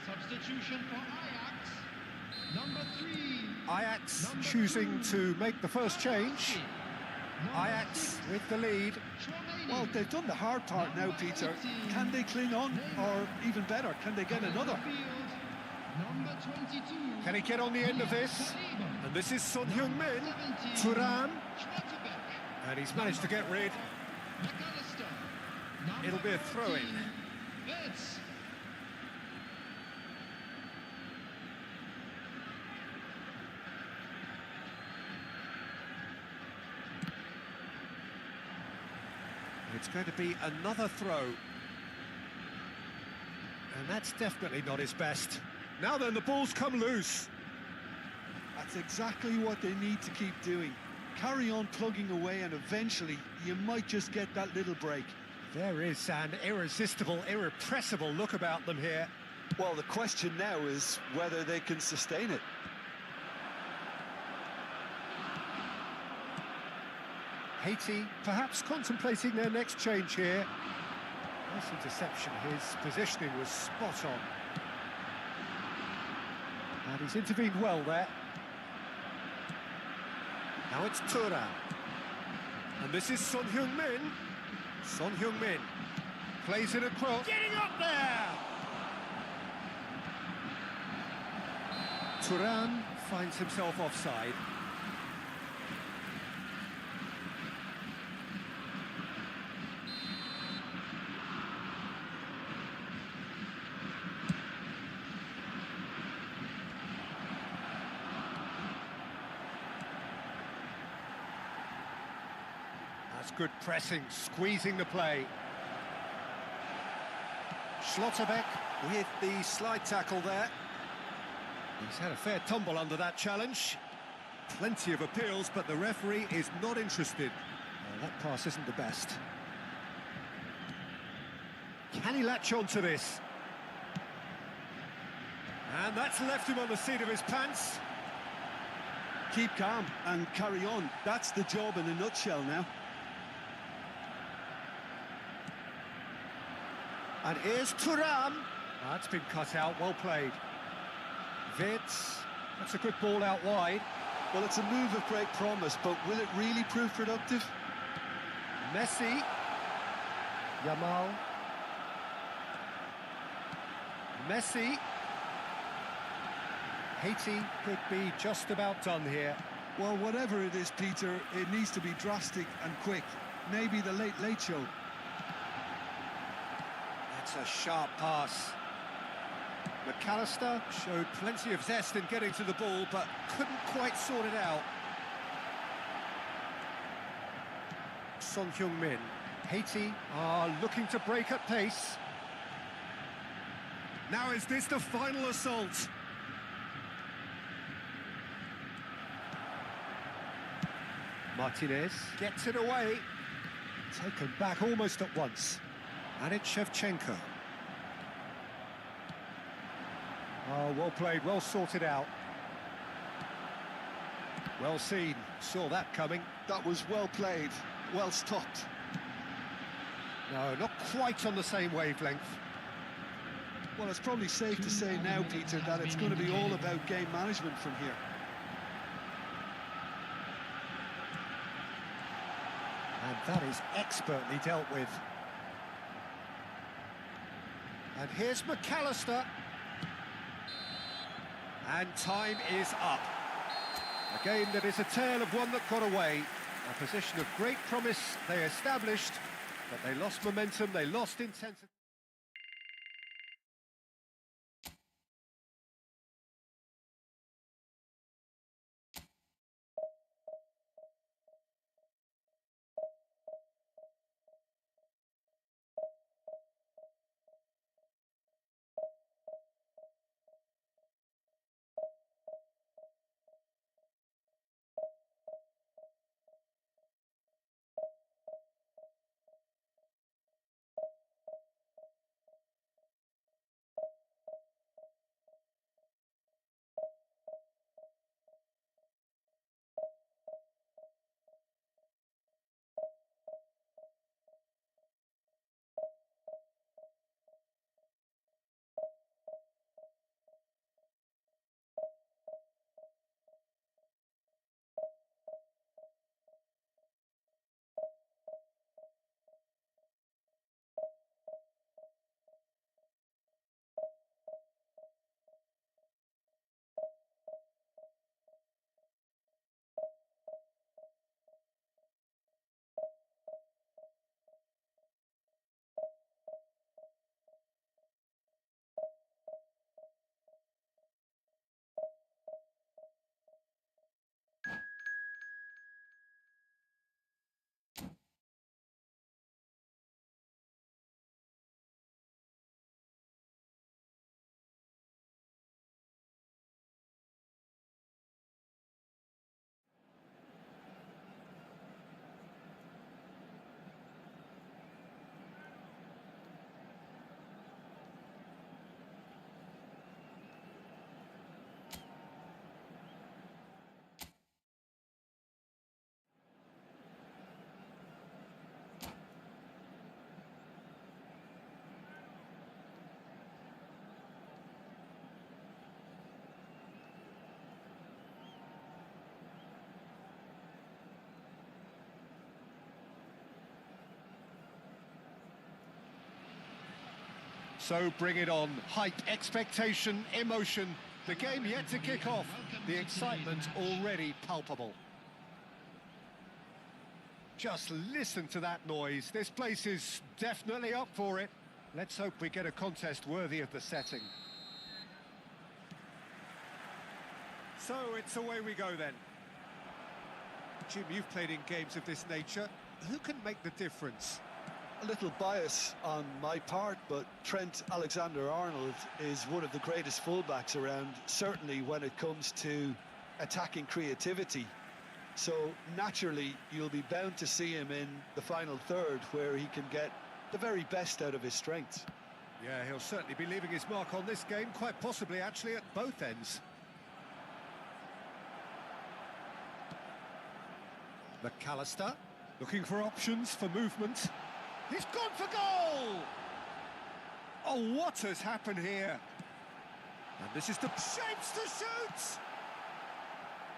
Substitution for Ajax. Number 3. Ajax choosing to make the first change. Ajax with the lead. Well, they've done the hard part now, Peter. Can they cling on, or even better, can they get another? Number 22. Can he get on the end of this? And this is Son Heung-min. Thuram. And he's managed to get rid. It'll be a throw-in. It's going to be another throw. And that's definitely not his best. Now then, the ball's come loose. That's exactly what they need to keep doing. Carry on plugging away, and eventually you might just get that little break. There is an irresistible, irrepressible look about them here. Well, the question now is whether they can sustain it. Haiti perhaps contemplating their next change here. Nice interception, his positioning was spot on. And he's intervened well there. Now it's Thuram. And this is Son Heung-min. Son Heung-min plays it across. Getting up there! Thuram finds himself offside. That's good pressing, squeezing the play. Schlotterbeck with the slide tackle there. He's had a fair tumble under that challenge. Plenty of appeals, but the referee is not interested. Well, that pass isn't the best. Can he latch on to this? And that's left him on the seat of his pants. Keep calm and carry on. That's the job in a nutshell now. And here's Thuram. That's been cut out, well played. Vitz, that's a good ball out wide. Well, it's a move of great promise, but will it really prove productive? Messi. Yamal. Messi. Haiti could be just about done here. Well, whatever it is, Peter, it needs to be drastic and quick. Maybe the late show. That's a sharp pass. McAllister showed plenty of zest in getting to the ball, but couldn't quite sort it out. Son Heung-min. Haiti are looking to break at pace. Now is this the final assault? Martinez gets it away. Taken back almost at once. And it's Shevchenko. Oh, well played, well sorted out. Well seen, saw that coming. That was well played, well stopped. No, not quite on the same wavelength. Well, it's probably safe to say now, Peter, that it's going to be all about game management from here. And that is expertly dealt with. And here's McAllister. And time is up. A game that is a tale of one that got away. A position of great promise they established, but they lost momentum, they lost intensity. So bring it on. Hype, expectation, emotion. The game yet to kick off. The excitement already palpable. Just listen to that noise. This place is definitely up for it. Let's hope we get a contest worthy of the setting. So it's away we go then. Jim, you've played in games of this nature. Who can make the difference? A little bias on my part, but Trent Alexander-Arnold is one of the greatest fullbacks around, certainly when it comes to attacking creativity. So naturally, you'll be bound to see him in the final third, where he can get the very best out of his strengths. Yeah, he'll certainly be leaving his mark on this game, quite possibly actually at both ends. McAllister, looking for options for movement. He's gone for goal! Oh, what has happened here? And this is the shapes to shoot!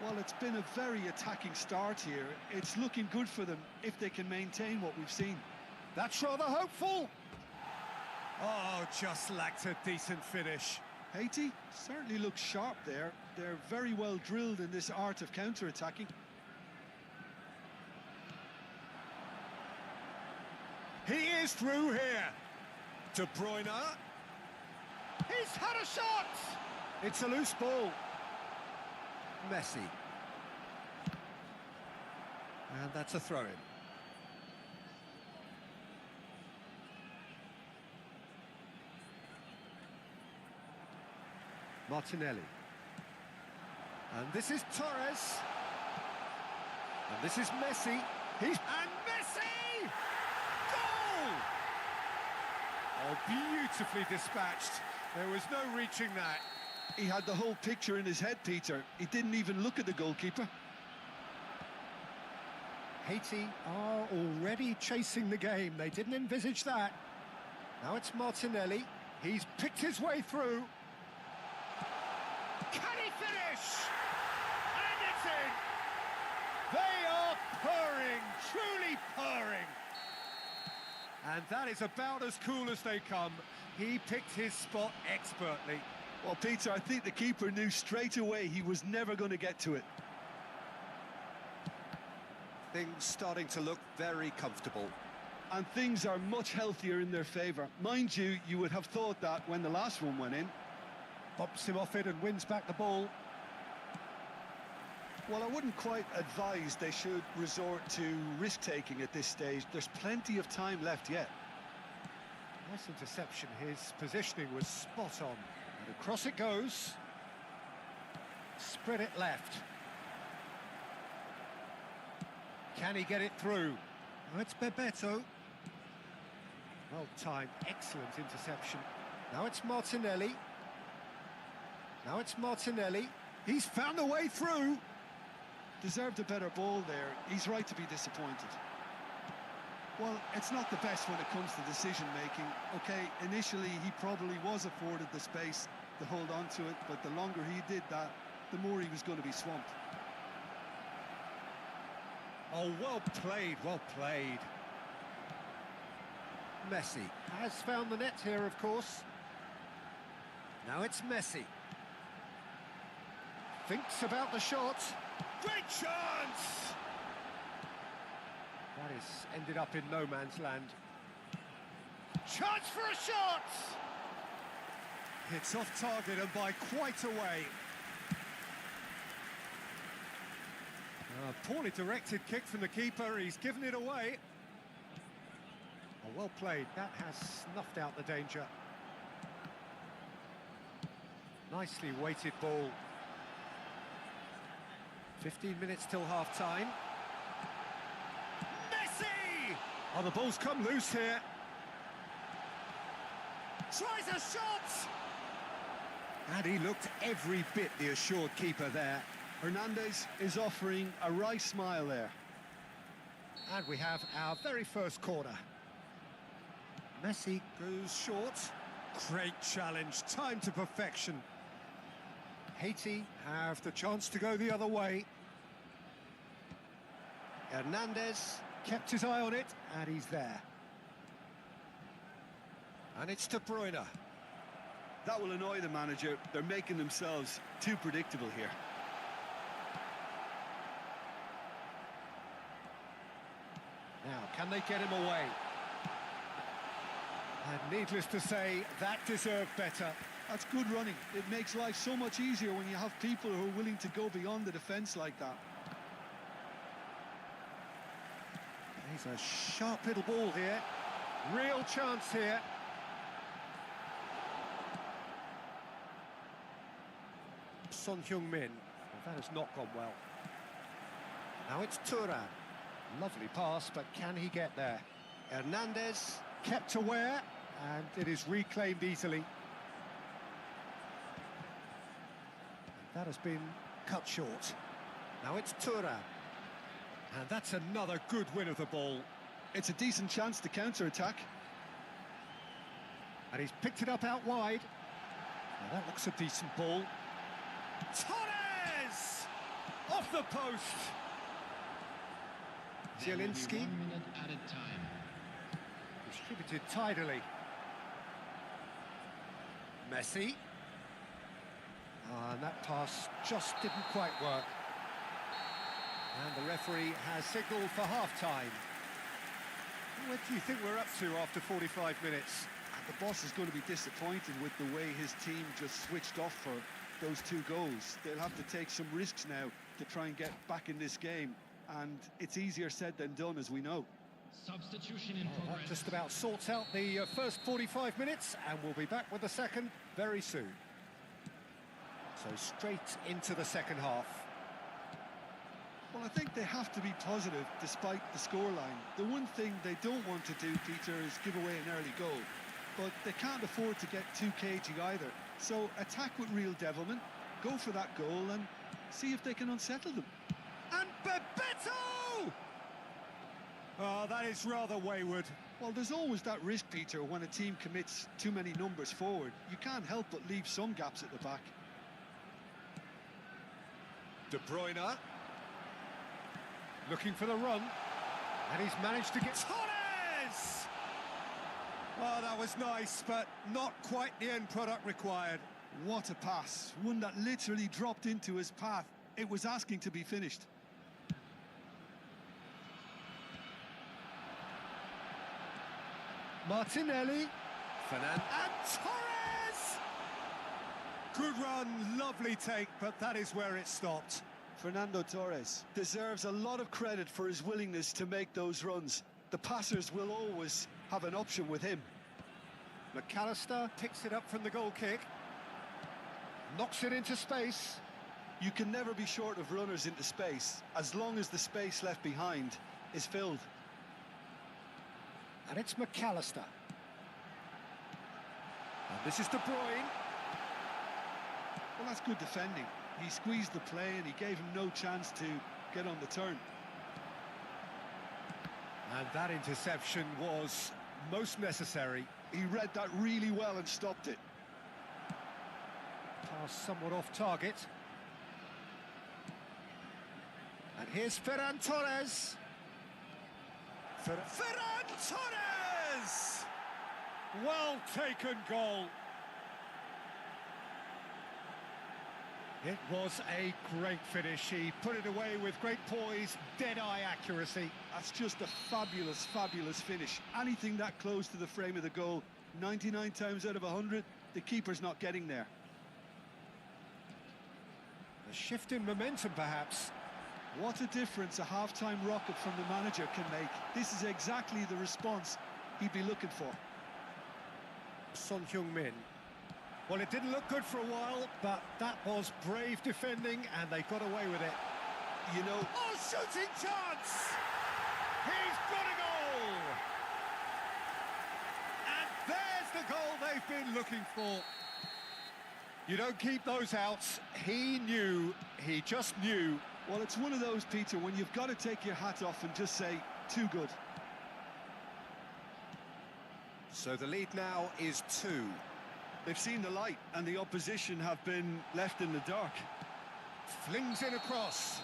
Well, it's been a very attacking start here. It's looking good for them if they can maintain what we've seen. That's rather hopeful. Oh, just lacked a decent finish. Haiti certainly looks sharp there. They're very well drilled in this art of counter-attacking. He is through here. De Bruyne. He's had a shot. It's a loose ball. Messi. And that's a throw-in. Martinelli. And this is Torres. And this is Messi. And Messi! Goal! Oh, beautifully dispatched. There was no reaching that. He had the whole picture in his head, Peter. He didn't even look at the goalkeeper. Haiti are already chasing the game. They didn't envisage that. Now it's Martinelli. He's picked his way through. Can he finish? And it's in! They are purring, truly purring. And that is about as cool as they come. He picked his spot expertly. Well, Peter, I think the keeper knew straight away he was never going to get to it. Things starting to look very comfortable. And things are much healthier in their favour. Mind you, you would have thought that when the last one went in. Bumps him off it and wins back the ball. Well, I wouldn't quite advise they should resort to risk-taking at this stage. There's plenty of time left yet. Nice interception. His positioning was spot on. And across it goes. Spread it left. Can he get it through? Oh, it's Bebeto. Well timed, excellent interception. Now it's Martinelli. Now it's Martinelli. He's found a way through. Deserved a better ball there. He's right to be disappointed. Well, it's not the best when it comes to decision-making. Okay, initially he probably was afforded the space to hold on to it, but the longer he did that, the more he was going to be swamped. Oh, well played, well played. Messi has found the net here, of course. Now it's Messi. Thinks about the shot. Great chance! That is ended up in no man's land. Chance for a shot! It's off target and by quite a way. A poorly directed kick from the keeper, he's given it away. Oh, well played, that has snuffed out the danger. Nicely weighted ball. 15 minutes till half-time. Messi! Oh, the ball's come loose here. Tries a shot! And he looked every bit the assured keeper there. Hernandez is offering a wry smile there. And we have our very first corner. Messi goes short. Great challenge, time to perfection. Haiti have the chance to go the other way. Hernandez kept his eye on it, and he's there. And it's De Bruyne. That will annoy the manager. They're making themselves too predictable here. Now, can they get him away? And needless to say, that deserved better. That's good running. It makes life so much easier when you have people who are willing to go beyond the defence like that. He's a sharp little ball here. Real chance here. Son Heung-min. Well, that has not gone well. Now it's Thuram. Lovely pass, but can he get there? Hernandez kept aware, and it is reclaimed easily. That has been cut short. Now it's Thuram. And that's another good win of the ball. It's a decent chance to counter-attack. And he's picked it up out wide. Now that looks a decent ball. Torres! Off the post! There will be Zielinski 1 minute added time. distributed tidily. Messi. And that pass just didn't quite work. And the referee has signalled for half-time. What do you think we're up to after 45 minutes? The boss is going to be disappointed with the way his team just switched off for those 2 goals. They'll have to take some risks now to try and get back in this game. And it's easier said than done, as we know. Substitution in That progress. just about sorts out the first 45 minutes, and we'll be back with the second very soon. So straight into the second half. Well, I think they have to be positive despite the scoreline. The one thing they don't want to do, Peter, is give away an early goal. But they can't afford to get too cagey either. So attack with real devilment, go for that goal and see if they can unsettle them. And Bebeto! Oh, that is rather wayward. Well, there's always that risk, Peter, when a team commits too many numbers forward. You can't help but leave some gaps at the back. De Bruyne. Looking for the run. And he's managed to get... Torres! Oh, that was nice, but not quite the end product required. What a pass. One that literally dropped into his path. It was asking to be finished. Martinelli. Fernand. And Torres! Good run, lovely take, but that is where it stopped. Fernando Torres deserves a lot of credit for his willingness to make those runs. The passers will always have an option with him. McAllister picks it up from the goal kick. Knocks it into space. You can never be short of runners into space, as long as the space left behind is filled. And it's McAllister. And this is De Bruyne. Well, that's good defending. He squeezed the play and he gave him no chance to get on the turn. And that interception was most necessary. He read that really well and stopped it. Pass somewhat off target. And here's Ferran Torres. Ferran Torres! Well taken goal. It was a great finish. He put it away with great poise, dead-eye accuracy. That's just a fabulous, fabulous finish. Anything that close to the frame of the goal, 99 times out of 100, the keeper's not getting there. A shift in momentum, perhaps. What a difference a half-time rocket from the manager can make. This is exactly the response he'd be looking for. Son Heung-min. Well, it didn't look good for a while, but that was brave defending, and they got away with it. You know... Oh, shooting chance! He's got a goal! And there's the goal they've been looking for. You don't keep those outs. He knew, he just knew. Well, it's one of those, Peter, when you've got to take your hat off and just say, too good. So the lead now is 2. They've seen the light, and the opposition have been left in the dark. Flings in across.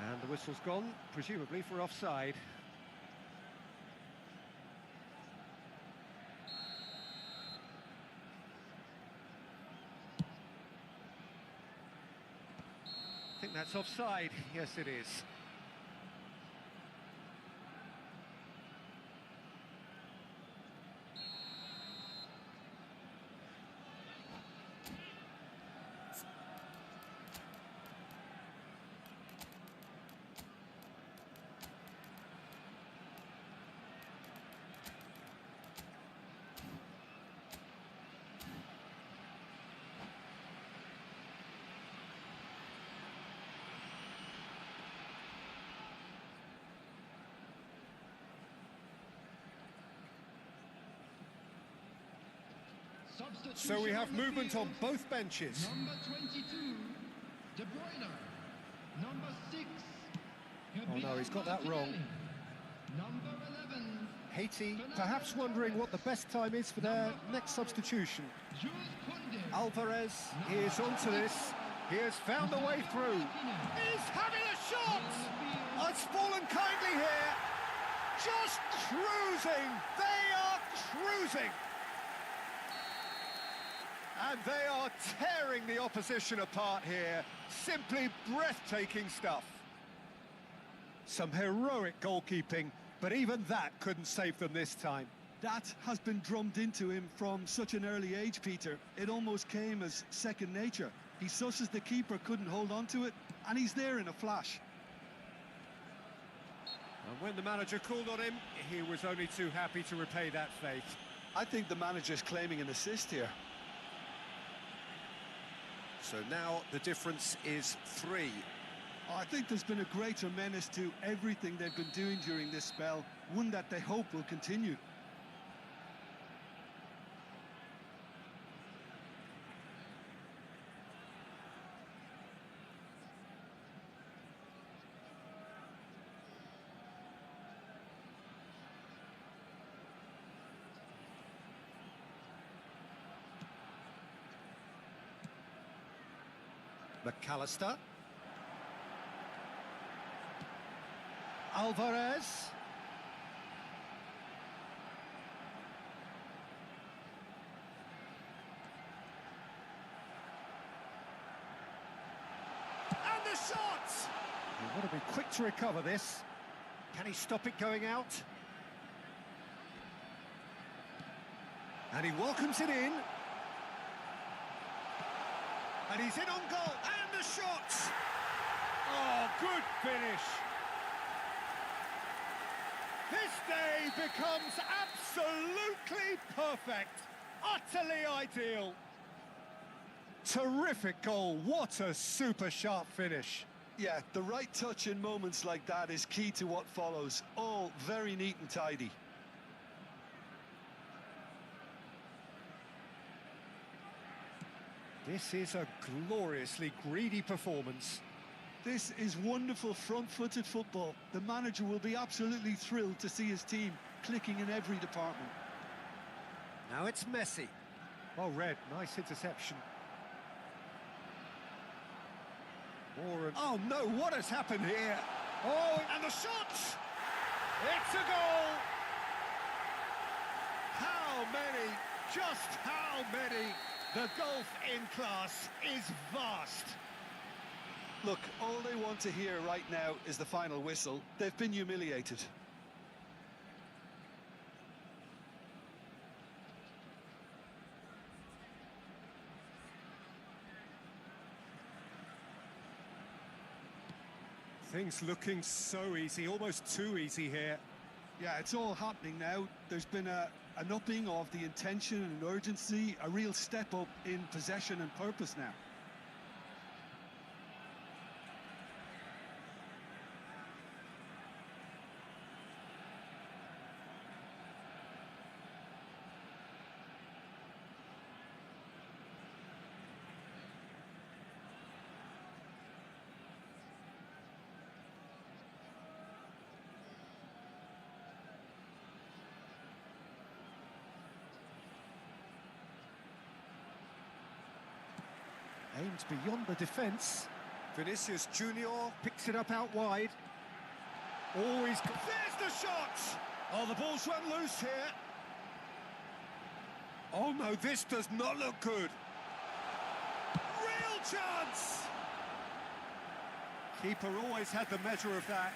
And the whistle's gone, presumably for offside. I think that's offside. Yes, it is. So we have movement on both benches. Number 22, De Bruyne. Number 6. Oh no, he's got that wrong. Number 11. Haiti perhaps wondering what the best time is for their next substitution. Jules Koundé. Alvarez, he is onto this. He has found a way through. He's having a shot! It's fallen kindly here. Just cruising. They are cruising. And they are tearing the opposition apart here. Simply breathtaking stuff. Some heroic goalkeeping, but even that couldn't save them this time. That has been drummed into him from such an early age, Peter. It almost came as second nature. He susses the keeper couldn't hold on to it, and he's there in a flash. And when the manager called on him, he was only too happy to repay that faith. I think the manager's claiming an assist here. So now the difference is 3. I think there's been a greater menace to everything they've been doing during this spell, one that they hope will continue. McAllister. Alvarez. And the shot! He want to be quick to recover this. Can he stop it going out? And he welcomes it in. And he's in on goal. And the shot! Oh, good finish. This day becomes absolutely perfect. Utterly ideal. Terrific goal. What a super sharp finish. Yeah, the right touch in moments like that is key to what follows. All very neat and tidy. This is a gloriously greedy performance. This is wonderful front-footed football. The manager will be absolutely thrilled to see his team clicking in every department. Now it's Messi. Well read, nice interception. Oh no, what has happened here? Oh, and the shot! It's a goal! How many? Just how many? The gulf in class is vast. Look, all they want to hear right now is the final whistle. They've been humiliated. Things looking so easy, almost too easy here. Yeah, it's all happening now. There's been an upping of the intention and urgency, a real step up in possession and purpose now. Aims beyond the defence. Vinicius Junior picks it up out wide. Always. There's the shot! Oh, the ball's run loose here. Oh no, this does not look good. Real chance! Keeper always had the measure of that.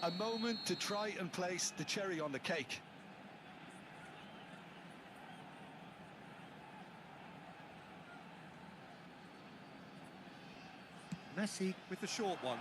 A moment to try and place the cherry on the cake. Messi with the short one.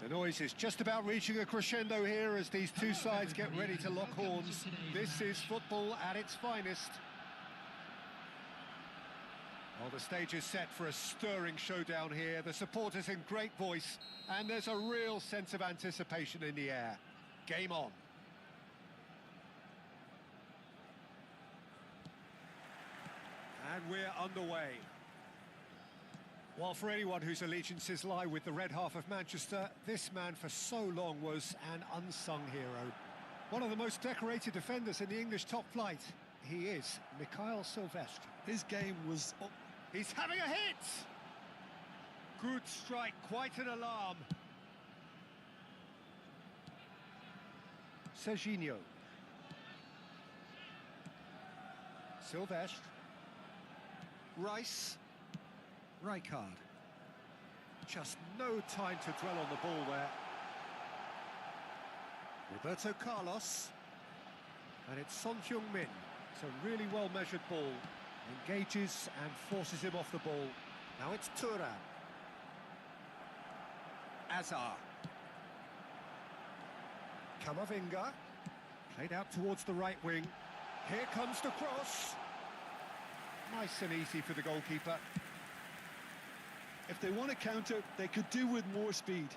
The noise is just about reaching a crescendo here as these two sides get ready to lock horns. This is football at its finest. Well, the stage is set for a stirring showdown here. The supporters in great voice, and there's a real sense of anticipation in the air. Game on. And we're underway. Well, for anyone whose allegiances lie with the red half of Manchester, this man for so long was an unsung hero. One of the most decorated defenders in the English top flight. He is Mikhail Silvestre. His game was... He's having a hit! Good strike, quite an alarm. Serginho. Silvestre. Rice. Rijkaard. Just no time to dwell on the ball there. Roberto Carlos. And it's Son Heung-min. It's a really well-measured ball. Engages and forces him off the ball. Now it's Thuram. Azar. Camavinga. Played out towards the right wing. Here comes the cross. Nice and easy for the goalkeeper. If they want to counter, they could do with more speed.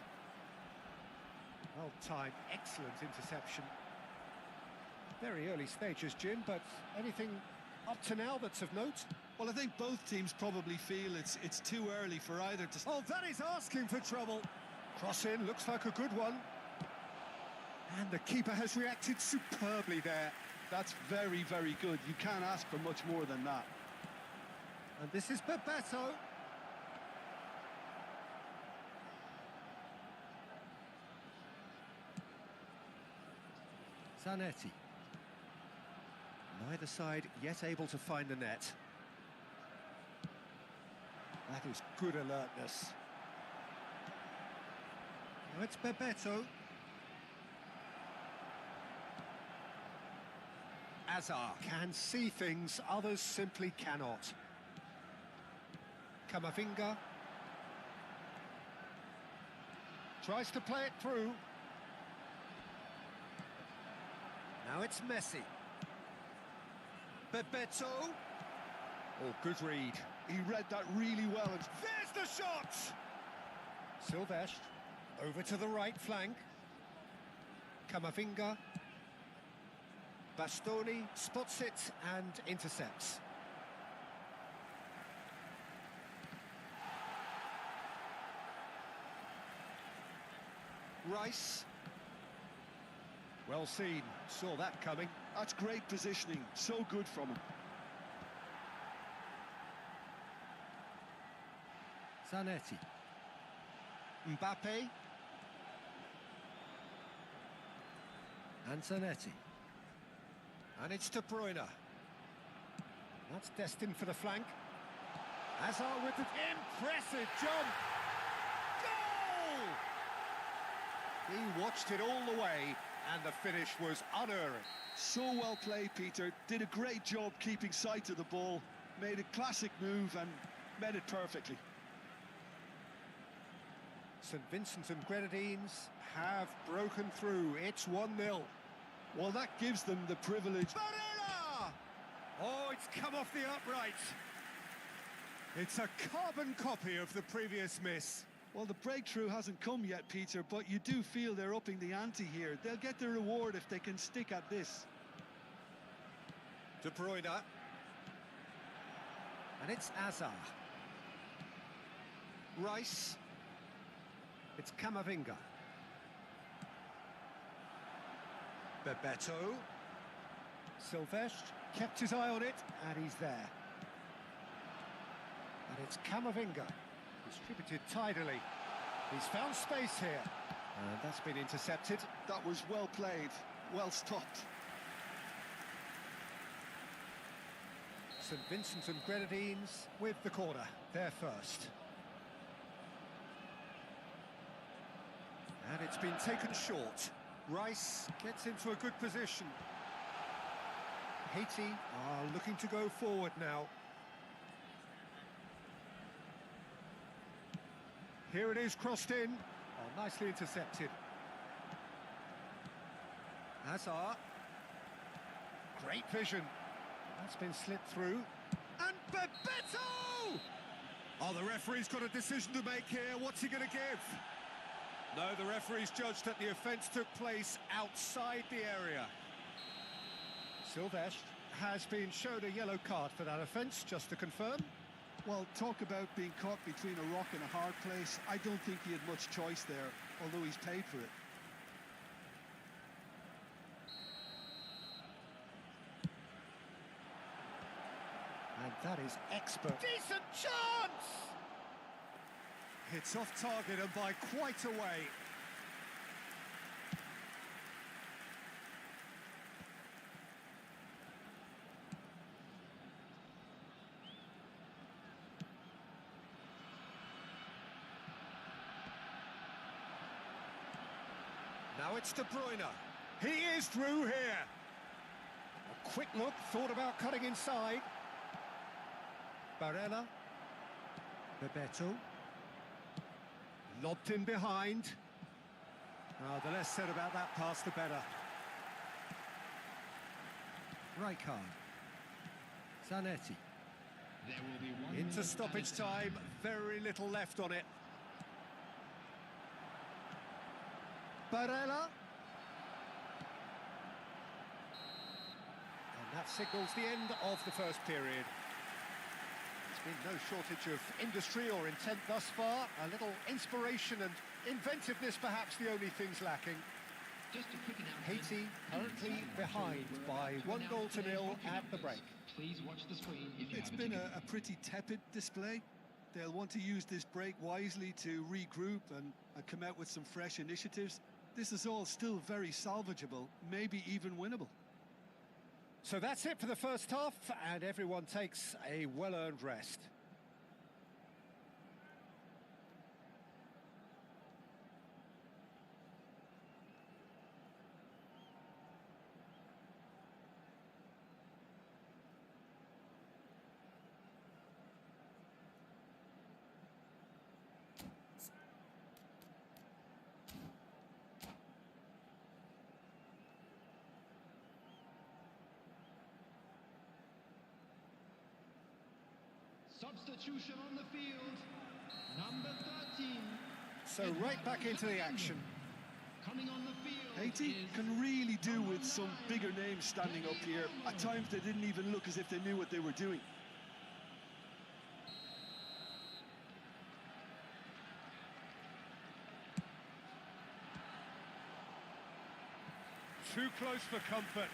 Well timed, excellent interception. Very early stages, Jim, but anything up to now that's of note? Well, I think both teams probably feel it's too early for either to... Oh, that is asking for trouble. Cross in, looks like a good one. And the keeper has reacted superbly there. That's very, very good. You can't ask for much more than that. And this is Bebeto. Zanetti. Neither side yet able to find the net. That is good alertness. Now it's Bebeto. Azar can see things others simply cannot. Camavinga. Tries to play it through. Now it's Messi. Bebeto. Oh, good read. He read that really well. And there's the shot! Silvestre. Over to the right flank. Camavinga. Bastoni spots it and intercepts. Rice. Well seen, saw that coming. That's great positioning, so good from him. Zanetti. Mbappe. And Zanetti. And it's De Bruyne. That's destined for the flank. Azar with the impressive jump. Goal! He watched it all the way, and the finish was unerring. So well played, Peter. Did a great job keeping sight of the ball. Made a classic move and met it perfectly. St Vincent and Grenadines have broken through. It's 1-0. Well, that gives them the privilege. Barella! Oh, it's come off the upright. It's a carbon copy of the previous miss. Well, the breakthrough hasn't come yet, Peter, but you do feel they're upping the ante here. They'll get the reward if they can stick at this. De Bruyne. And it's Azar. Rice. It's Camavinga. Bebeto. Silvestre kept his eye on it, and he's there. And it's Camavinga. Distributed tidily. He's found space here. And that's been intercepted. That was well played, well stopped. St Vincent and Grenadines with the corner. They're first. And it's been taken short. Rice gets into a good position. Haiti are looking to go forward now. Here it is, crossed in. Oh, Nicely intercepted. Hazard. Great vision. That's been slipped through. And Bebeto! Oh, the referee's got a decision to make here. What's he going to give? No, the referee's judged that the offence took place outside the area. Silvestre has been shown a yellow card for that offence, just to confirm. Well, talk about being caught between a rock and a hard place. I don't think he had much choice there, although he's paid for it. And that is expert. Decent chance! It's off target and by quite a way. Now it's De Bruyne. He is through here. A quick look, thought about cutting inside. Barella. Bebeto. Lobbed in behind. The less said about that pass, the better. Rijkaard. Zanetti. There will be one Into stoppage time, very little left on it. Barella. And that signals the end of the first period. There's been no shortage of industry or intent thus far. A little inspiration and inventiveness, perhaps the only things lacking. Just a quick announcement. Haiti currently behind by 1-0 at the break. Please watch the screen if you It's have been a pretty tepid display. They'll want to use this break wisely to regroup and come out with some fresh initiatives. This is all still very salvageable, maybe even winnable. So that's it for the first half, and everyone takes a well-earned rest. Substitution on the field. Number 13. So right back into the action. Coming on the field. Haiti can really do with some bigger names standing up here. At times they didn't even look as if they knew what they were doing. Too close for comfort.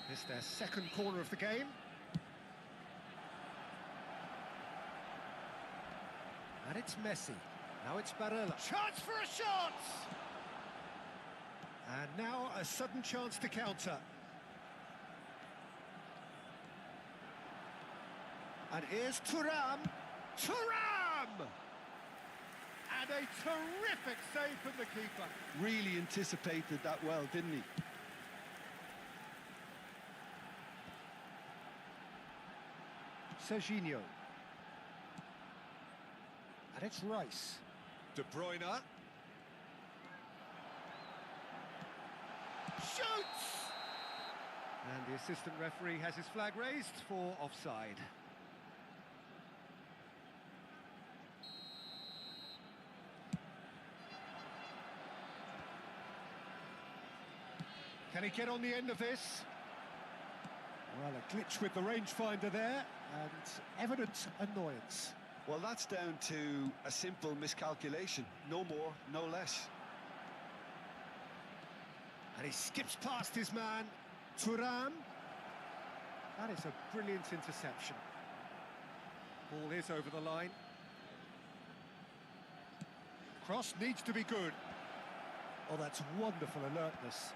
It's their second corner of the game. And it's Messi. Now it's Barella. Chance for a shot! And now a sudden chance to counter. And here's Thuram. Thuram! And a terrific save from the keeper. Really anticipated that well, didn't he? Serginho. And it's Rice. De Bruyne. Shoots! And the assistant referee has his flag raised for offside. Can he get on the end of this? Well, a glitch with the rangefinder there, and evident annoyance. Well, that's down to a simple miscalculation. No more, no less. And he skips past his man, Thuram. That is a brilliant interception. Ball is over the line. Cross needs to be good. Oh, that's wonderful alertness.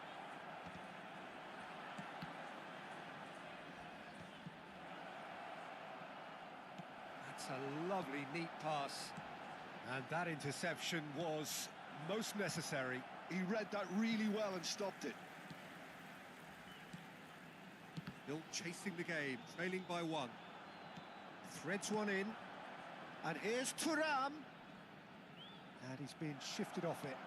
That's a lovely, neat pass. And that interception was most necessary. He read that really well and stopped it. Still chasing the game, trailing by one. Threads one in. And here's Thuram. And he's been shifted off it.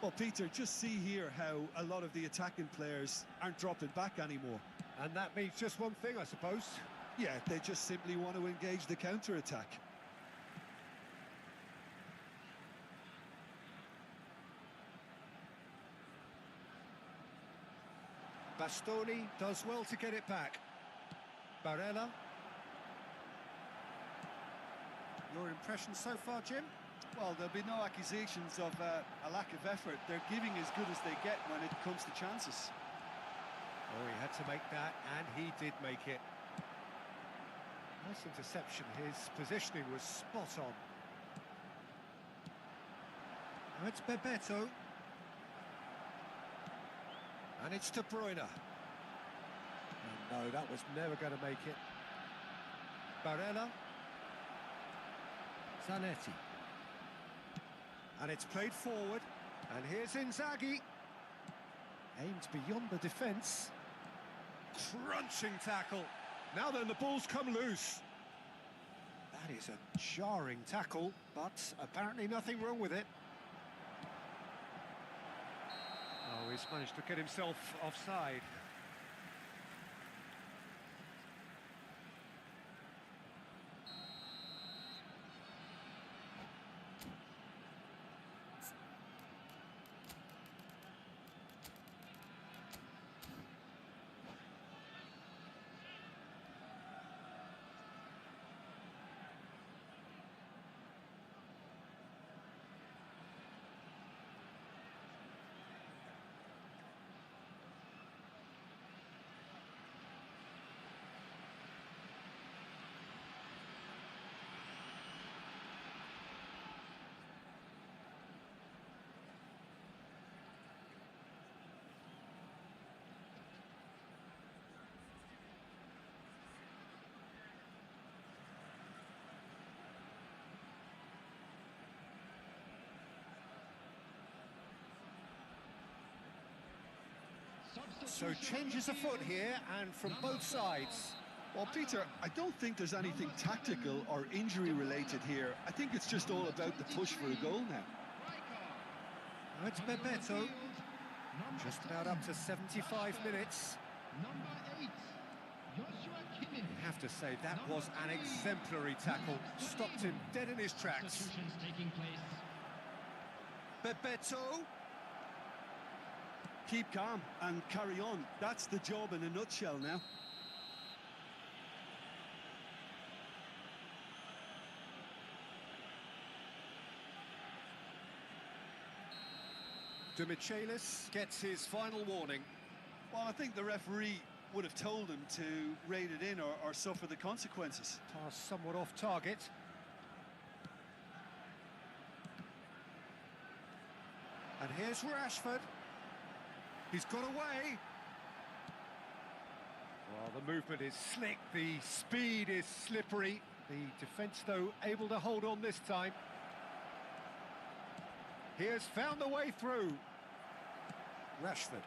Well, Peter, just see here how a lot of the attacking players aren't dropping back anymore. And that means just one thing, I suppose. Yeah, they just simply want to engage the counter-attack. Bastoni does well to get it back. Barella. Your impression so far, Jim? Well, there'll be no accusations of a lack of effort. They're giving as good as they get when it comes to chances. Oh, he had to make that, and he did make it. Nice interception. His positioning was spot on. Now it's Bebeto. And it's De Bruyne. Oh, no, that was never going to make it. Barella. Zanetti. And it's played forward. And here's Inzaghi. Aimed beyond the defence. Crunching tackle. Now then, the ball's come loose. That is a jarring tackle, but apparently nothing wrong with it. Oh, he's managed to get himself offside. So changes afoot here, and from both sides. Well, Peter, I don't think there's anything tactical or injury-related here. I think it's just all about the push for a goal now. Now it's Bebeto. Just about up to 75 minutes. You have to say, that was an exemplary tackle. Stopped him dead in his tracks. Bebeto. Keep calm and carry on. That's the job in a nutshell now. De Michelis gets his final warning. Well, I think the referee would have told him to rein it in or suffer the consequences. Pass somewhat off target. And here's Rashford. He's got away. Well, the movement is slick, the speed is slippery. The defence, though, able to hold on this time. He has found the way through. Rashford.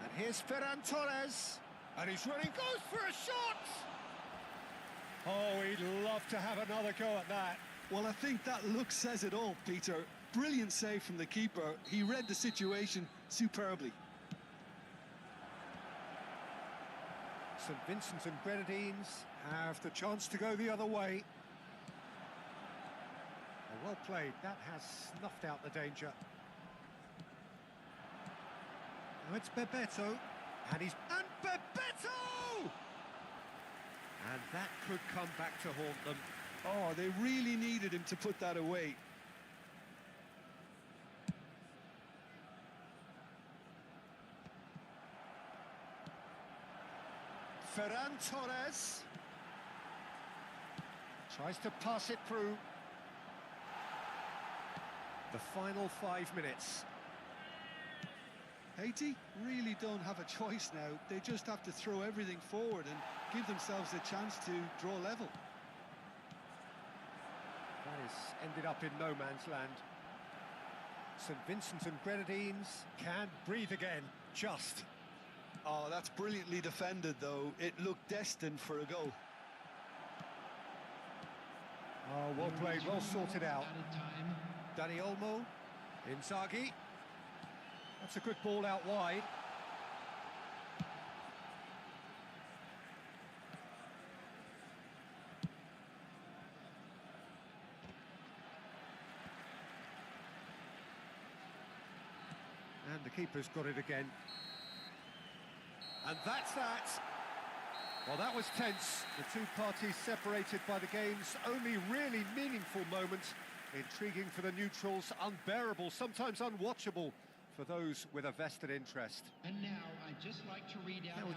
And here's Ferran Torres. And he's running, goes for a shot! Oh, he'd love to have another go at that. Well, I think that look says it all, Peter. Brilliant save from the keeper. He read the situation superbly. St Vincent and Grenadines have the chance to go the other way. Well played. That has snuffed out the danger. Now it's Bebeto. And Bebeto! And that could come back to haunt them. Oh, they really needed him to put that away. Ferran Torres tries to pass it through. The final 5 minutes. Haiti really don't have a choice now. They just have to throw everything forward and give themselves a chance to draw level. That has ended up in no man's land. St Vincent and Grenadines can breathe again, just. Oh, that's brilliantly defended, though. It looked destined for a goal. Oh, well played, well sorted out. Added time. Dani Olmo, Inzaghi. That's a good ball out wide. And the keeper's got it again. And that's that. Well, that was tense. The two parties separated by the game's only really meaningful moment. Intriguing for the neutrals, unbearable, sometimes unwatchable for those with a vested interest. And now I'd just like to read out. How would you